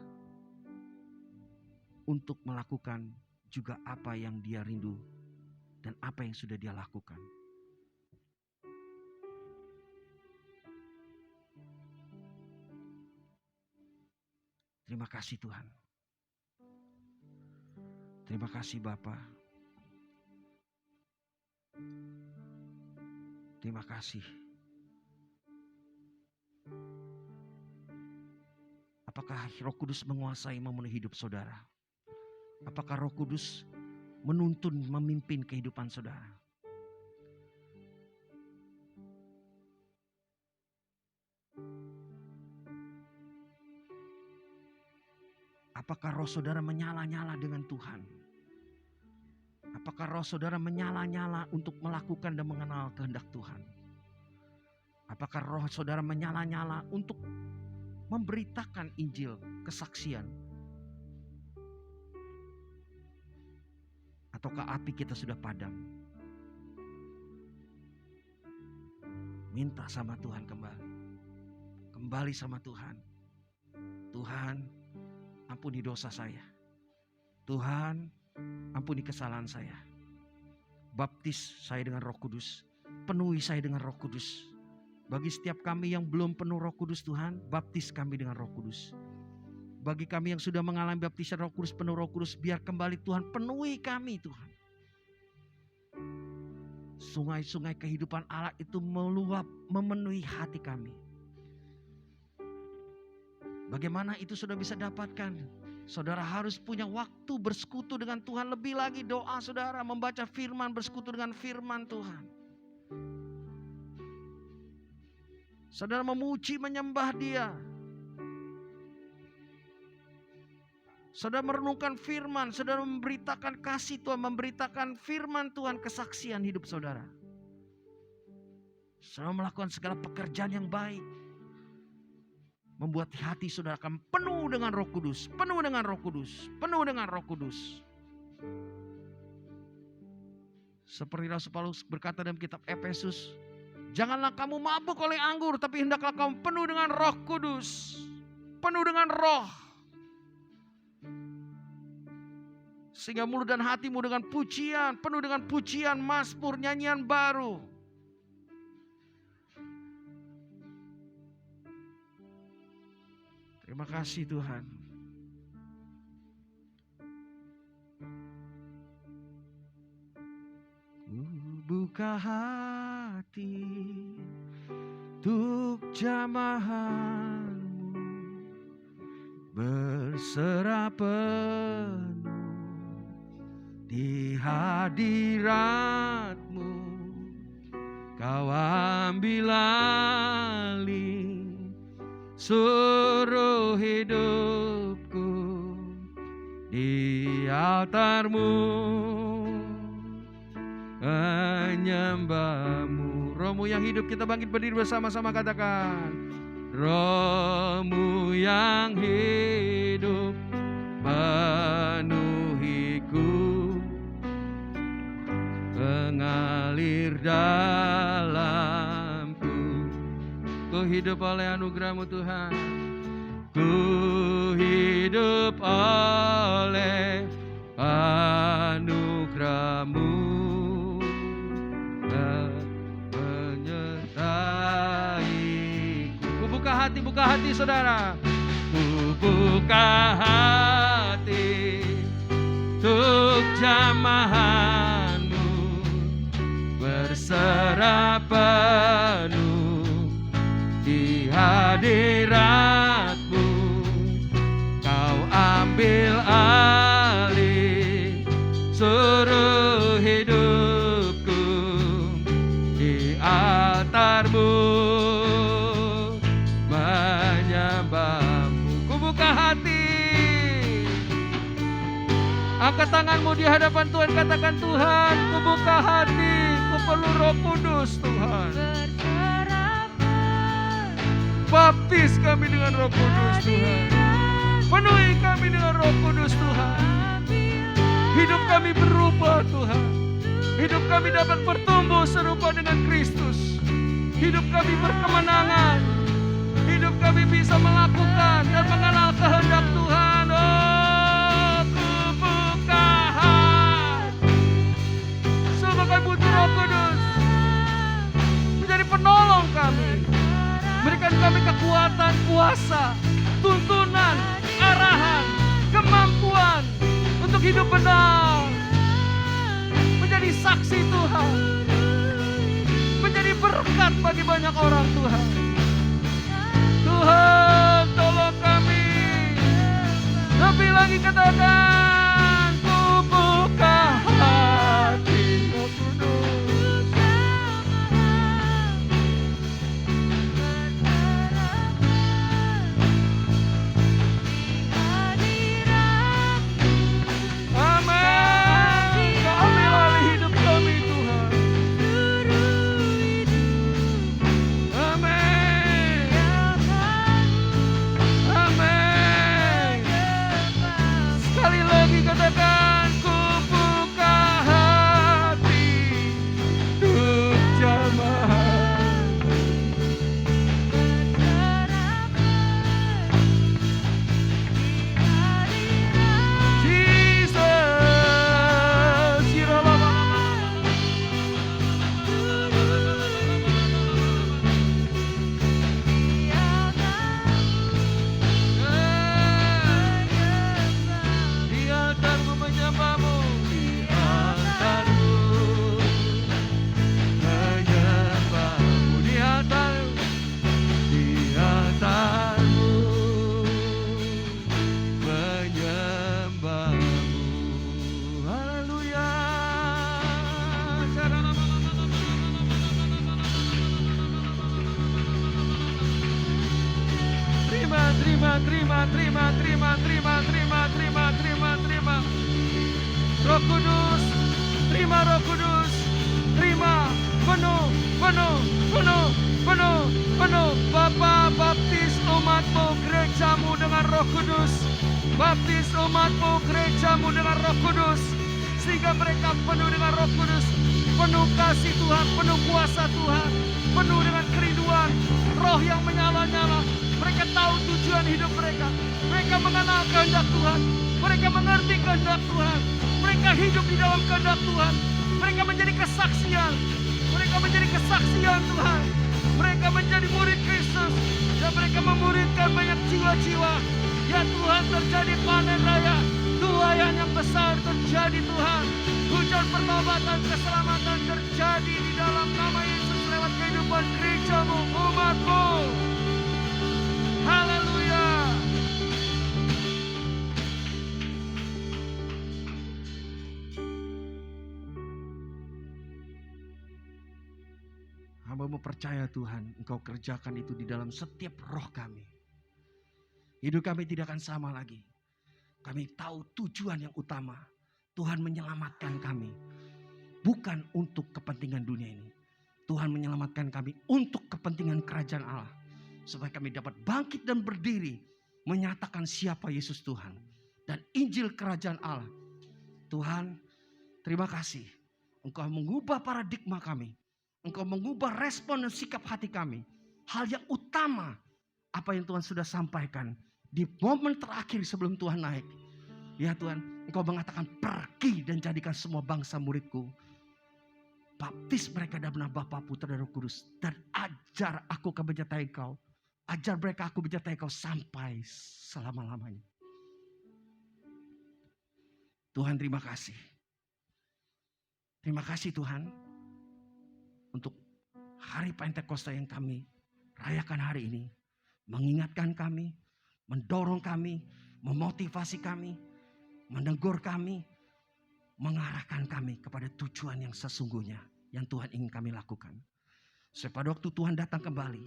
Speaker 2: untuk melakukan juga apa yang Dia rindu dan apa yang sudah Dia lakukan. Terima kasih Tuhan. Terima kasih Bapa. Terima kasih. Apakah Roh Kudus menguasai memenuhi hidup saudara? Apakah Roh Kudus menuntun, memimpin kehidupan saudara? Apakah roh saudara menyala-nyala dengan Tuhan? Apakah roh saudara menyala-nyala untuk melakukan dan mengenal kehendak Tuhan? Apakah roh saudara menyala-nyala untuk memberitakan Injil, kesaksian? Ataukah api kita sudah padam? Minta sama Tuhan kembali. Kembali sama Tuhan. Tuhan, ampuni dosa saya. Tuhan, ampuni kesalahan saya. Baptis saya dengan Roh Kudus. Penuhi saya dengan Roh Kudus. Bagi setiap kami yang belum penuh Roh Kudus Tuhan, baptis kami dengan Roh Kudus. Bagi kami yang sudah mengalami baptisan Roh Kudus, penuh Roh Kudus, biar kembali Tuhan penuhi kami Tuhan. Sungai-sungai kehidupan Allah itu meluap, memenuhi hati kami. Bagaimana itu sudah bisa dapatkan? Saudara harus punya waktu bersekutu dengan Tuhan. Lebih lagi doa saudara, membaca firman, bersekutu dengan firman Tuhan. Saudara memuji, menyembah Dia. Saudara merenungkan firman, saudara memberitakan kasih Tuhan, memberitakan firman Tuhan, kesaksian hidup saudara. Saudara melakukan segala pekerjaan yang baik. Membuat hati saudara akan penuh dengan Roh Kudus, penuh dengan Roh Kudus, penuh dengan Roh Kudus. Seperti Rasul Paulus berkata dalam kitab Efesus, janganlah kamu mabuk oleh anggur, tapi hendaklah kamu penuh dengan Roh Kudus, penuh dengan Roh. Sehingga mulut dan hatimu dengan pujian, penuh dengan pujian, mazmur, nyanyian baru. Terima kasih Tuhan. Buka hati untuk jamahanmu, berserah penuh di hadiratmu. Kau ambil alih seluruh hidupku di altarmu, menyembahmu. Rohmu yang hidup, kita bangkit berdiri bersama-sama, katakan. Rohmu yang hidup penuhiku, mengalir dalamku. Ku hidup oleh anugerah-Mu Tuhan. Ku hidup oleh anugerah-Mu, menyertaiku. Ku buka hati saudara. Ku buka hati untuk jamahan-Mu, berserah penuh di hadirat-Mu, Angkat tanganmu di hadapan Tuhan, katakan, Tuhan, kubuka hati, ku perlu Roh Kudus Tuhan. Baptis kami dengan Roh Kudus Tuhan. Penuhi kami dengan Roh Kudus Tuhan. Hidup kami berubah Tuhan. Hidup kami dapat bertumbuh serupa dengan Kristus. Hidup kami berkemenangan. Hidup kami bisa melakukan dan mengenal kehendak Tuhan. Oh, kubuka hati. Sungguh kami butuh Roh Kudus menjadi penolong kami. Berikan kami kekuatan, kuasa, tuntunan, arahan, kemampuan untuk hidup benar. Menjadi saksi Tuhan. Menjadi berkat bagi banyak orang Tuhan. Tuhan, tolong kami. Lebih lagi katakan, ku buka hati, Roh Kudus. Amin. Kau ambil alih hidup kami Tuhan. Amin. Amin. Sekali lagi katakan, ku buka hati untuk jamaah. Jesus. Di altarmu menyembahmu, di altarmu menyembahmu, di altarmu, di altarmu menyembahmu. Haleluya. Terima. Roh Kudus, terima Roh Kudus, terima, penuh. Bapa, baptis umatmu, gerejamu dengan Roh Kudus. Baptis umatmu, gerejamu dengan Roh Kudus. Sehingga mereka penuh dengan Roh Kudus. Penuh kasih Tuhan, penuh kuasa Tuhan. Penuh dengan kerinduan, roh yang menyala-nyala. Mereka tahu tujuan hidup mereka. Mereka mengenal kehendak Tuhan. Mereka mengerti kehendak Tuhan. Mereka hidup di dalam kehendak Tuhan. Mereka menjadi kesaksian. Mereka menjadi kesaksian Tuhan. Mereka menjadi murid Kristus. Dan mereka memuridkan banyak jiwa-jiwa. Ya Tuhan, terjadi panen raya. Tuayan yang besar terjadi Tuhan. Hujan pertobatan, keselamatan terjadi di dalam nama Yesus lewat kehidupan gerejamu, umatmu. Haleluya. Hamba-Mu percaya Tuhan, Engkau kerjakan itu di dalam setiap roh kami. Hidup kami tidak akan sama lagi. Kami tahu tujuan yang utama. Tuhan menyelamatkan kami. Bukan untuk kepentingan dunia ini. Tuhan menyelamatkan kami untuk kepentingan kerajaan Allah. Supaya kami dapat bangkit dan berdiri. Menyatakan siapa Yesus Tuhan. Dan Injil kerajaan Allah. Tuhan, terima kasih. Engkau mengubah paradigma kami. Engkau mengubah respon dan sikap hati kami. Hal yang utama, apa yang Tuhan sudah sampaikan di momen terakhir sebelum Tuhan naik. Ya Tuhan, Engkau mengatakan pergi dan jadikan semua bangsa muridku. Baptis mereka dalam nama Bapa, Putra dan Roh Kudus. Dan ajar aku akan menyertai Engkau. Ajar mereka aku menyertai Engkau sampai selama-lamanya. Tuhan, terima kasih. Terima kasih Tuhan. Untuk hari Pentakosta yang kami rayakan hari ini. Mengingatkan kami, mendorong kami, memotivasi kami, menegur kami, mengarahkan kami kepada tujuan yang sesungguhnya yang Tuhan ingin kami lakukan. Supaya pada waktu Tuhan datang kembali,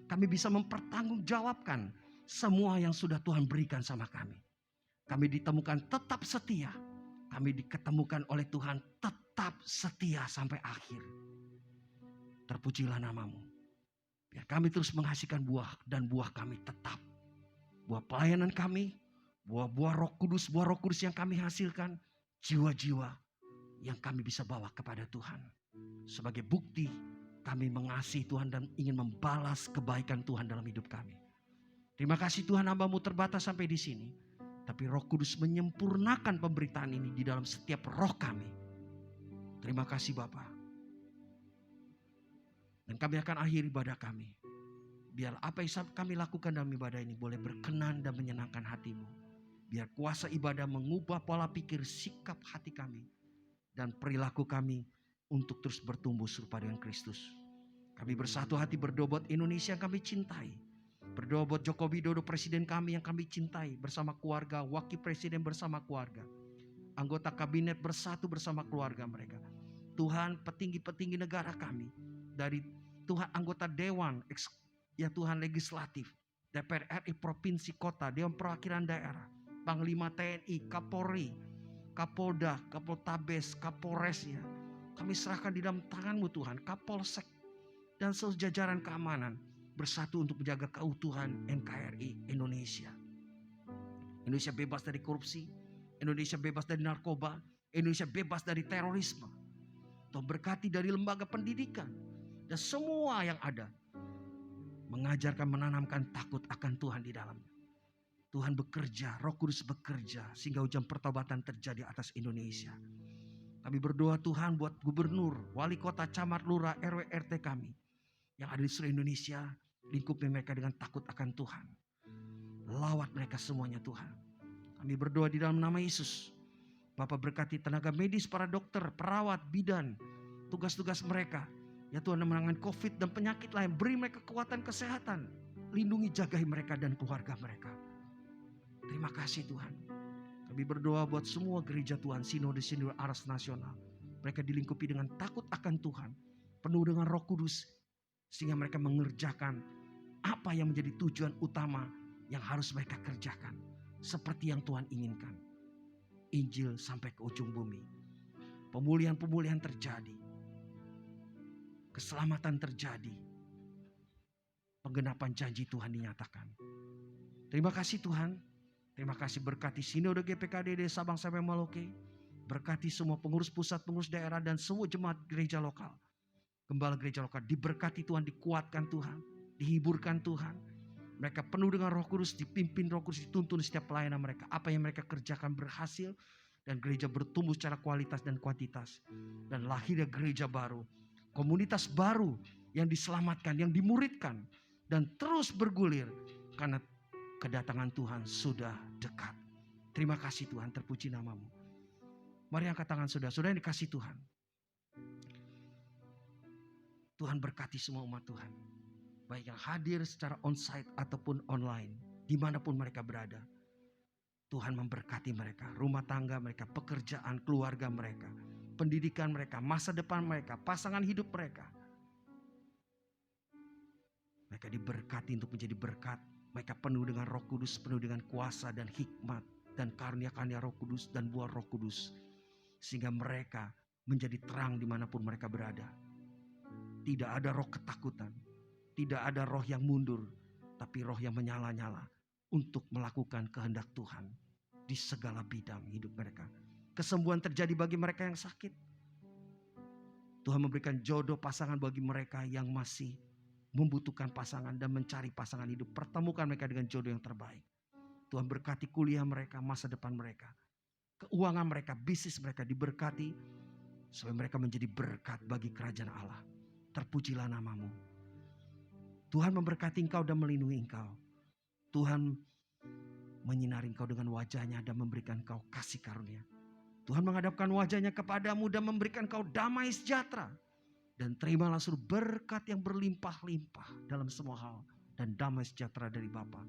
Speaker 2: kami bisa mempertanggungjawabkan semua yang sudah Tuhan berikan sama kami. Kami ditemukan tetap setia, Kami diketemukan oleh Tuhan tetap setia sampai akhir. Terpujilah namamu. Biar kami terus menghasilkan buah dan buah kami tetap. Buah pelayanan kami, buah-buah Roh Kudus yang kami hasilkan, jiwa-jiwa yang kami bisa bawa kepada Tuhan. Sebagai bukti kami mengasihi Tuhan dan ingin membalas kebaikan Tuhan dalam hidup kami. Terima kasih Tuhan, hamba-Mu terbatas sampai di sini. Tapi Roh Kudus menyempurnakan pemberitaan ini di dalam setiap roh kami. Terima kasih Bapa. Dan kami akan akhiri ibadah kami. Biar apa yang kami lakukan dalam ibadah ini boleh berkenan dan menyenangkan hati-Mu. Biar kuasa ibadah mengubah pola pikir, sikap hati kami. Dan perilaku kami untuk terus bertumbuh serupa dengan Kristus. Kami bersatu hati berdoa buat Indonesia yang kami cintai. Berdoa buat Joko Widodo, presiden kami yang kami cintai. Bersama keluarga, wakil presiden bersama keluarga. Anggota kabinet bersatu bersama keluarga mereka. Tuhan, petinggi-petinggi negara kami. Dari Tuhan anggota dewan, ya Tuhan legislatif, DPR RI provinsi kota, Dewan Perwakilan Daerah, Panglima TNI, Kapolri, Kapolda, Kapoltabes, Kapolres ya. Kami serahkan di dalam tangan-Mu Tuhan, Kapolsek dan seluruh jajaran keamanan bersatu untuk menjaga keutuhan NKRI Indonesia. Indonesia bebas dari korupsi, Indonesia bebas dari narkoba, Indonesia bebas dari terorisme. Tuhan berkati dari lembaga pendidikan dan semua yang ada. Mengajarkan, menanamkan takut akan Tuhan di dalamnya. Tuhan bekerja, Roh Kudus bekerja sehingga hujan pertobatan terjadi atas Indonesia. Kami berdoa Tuhan buat gubernur, wali kota, camat, lurah, RW, RT kami yang ada di seluruh Indonesia. Lingkupi mereka dengan takut akan Tuhan. Lawat mereka semuanya Tuhan. Kami berdoa di dalam nama Yesus. Bapa berkati tenaga medis, para dokter, perawat, bidan, tugas-tugas mereka. Ya Tuhan, menangani COVID dan penyakit lain. Beri mereka kekuatan kesehatan. Lindungi, jagai mereka dan keluarga mereka. Terima kasih Tuhan. Kami berdoa buat semua gereja Tuhan, sinode Aras Nasional. Mereka dilingkupi dengan takut akan Tuhan. Penuh dengan Roh Kudus. Sehingga mereka mengerjakan apa yang menjadi tujuan utama yang harus mereka kerjakan. Seperti yang Tuhan inginkan. Injil sampai ke ujung bumi. Pemulihan-pemulihan terjadi. Keselamatan terjadi. Penggenapan janji Tuhan dinyatakan. Terima kasih Tuhan. Terima kasih berkati Sinode GPKD Sabang sampai Merauke. Berkati semua pengurus pusat, pengurus daerah dan semua jemaat gereja lokal. Gembala gereja lokal diberkati Tuhan, dikuatkan Tuhan, dihiburkan Tuhan. Mereka penuh dengan Roh Kudus, dipimpin Roh Kudus, dituntun setiap pelayanan mereka. Apa yang mereka kerjakan berhasil dan gereja bertumbuh secara kualitas dan kuantitas. Dan lahirnya gereja baru. Komunitas baru yang diselamatkan, yang dimuridkan. Dan terus bergulir karena kedatangan Tuhan sudah dekat. Terima kasih Tuhan, terpuji namamu. Mari angkat tangan saudara-saudara yang dikasih Tuhan. Tuhan berkati semua umat Tuhan. Baik yang hadir secara onsite ataupun online. Dimanapun mereka berada. Tuhan memberkati mereka. Rumah tangga mereka, pekerjaan, keluarga mereka. Pendidikan mereka, masa depan mereka, pasangan hidup mereka. Mereka diberkati untuk menjadi berkat. Mereka penuh dengan Roh Kudus, penuh dengan kuasa dan hikmat. Dan karunia-karunia Roh Kudus dan buah Roh Kudus. Sehingga mereka menjadi terang dimanapun mereka berada. Tidak ada roh ketakutan. Tidak ada roh yang mundur. Tapi roh yang menyala-nyala. Untuk melakukan kehendak Tuhan. Di segala bidang hidup mereka. Kesembuhan terjadi bagi mereka yang sakit. Tuhan memberikan jodoh pasangan bagi mereka yang masih membutuhkan pasangan dan mencari pasangan hidup. Pertemukan mereka dengan jodoh yang terbaik. Tuhan berkati kuliah mereka, masa depan mereka. Keuangan mereka, bisnis mereka diberkati. Supaya mereka menjadi berkat bagi kerajaan Allah. Terpujilah namamu. Tuhan memberkati engkau dan melindungi engkau. Tuhan menyinari engkau dengan wajahnya dan memberikan engkau kasih karunia. Tuhan menghadapkan wajahnya kepadamu dan memberikan engkau damai sejahtera. Dan terimalah seluruh berkat yang berlimpah-limpah dalam semua hal. Dan damai sejahtera dari Bapa.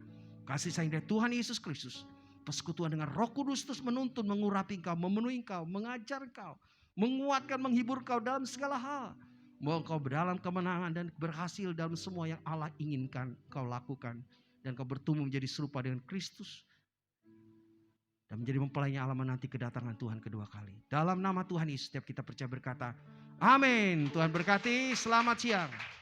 Speaker 2: Kasih sayang dari Tuhan Yesus Kristus. Persekutuan dengan Roh Kudus terus menuntun, mengurapi engkau, memenuhi engkau, mengajar engkau. Menguatkan, menghibur engkau dalam segala hal. Mau engkau dalam kemenangan dan berhasil dalam semua yang Allah inginkan kau lakukan. Dan kau bertumbuh menjadi serupa dengan Kristus. dan menjadi mempelainya Allah menanti kedatangan Tuhan kedua kali. Dalam nama Tuhan Yesus setiap kita percaya berkata, amin. Tuhan berkati, selamat siang.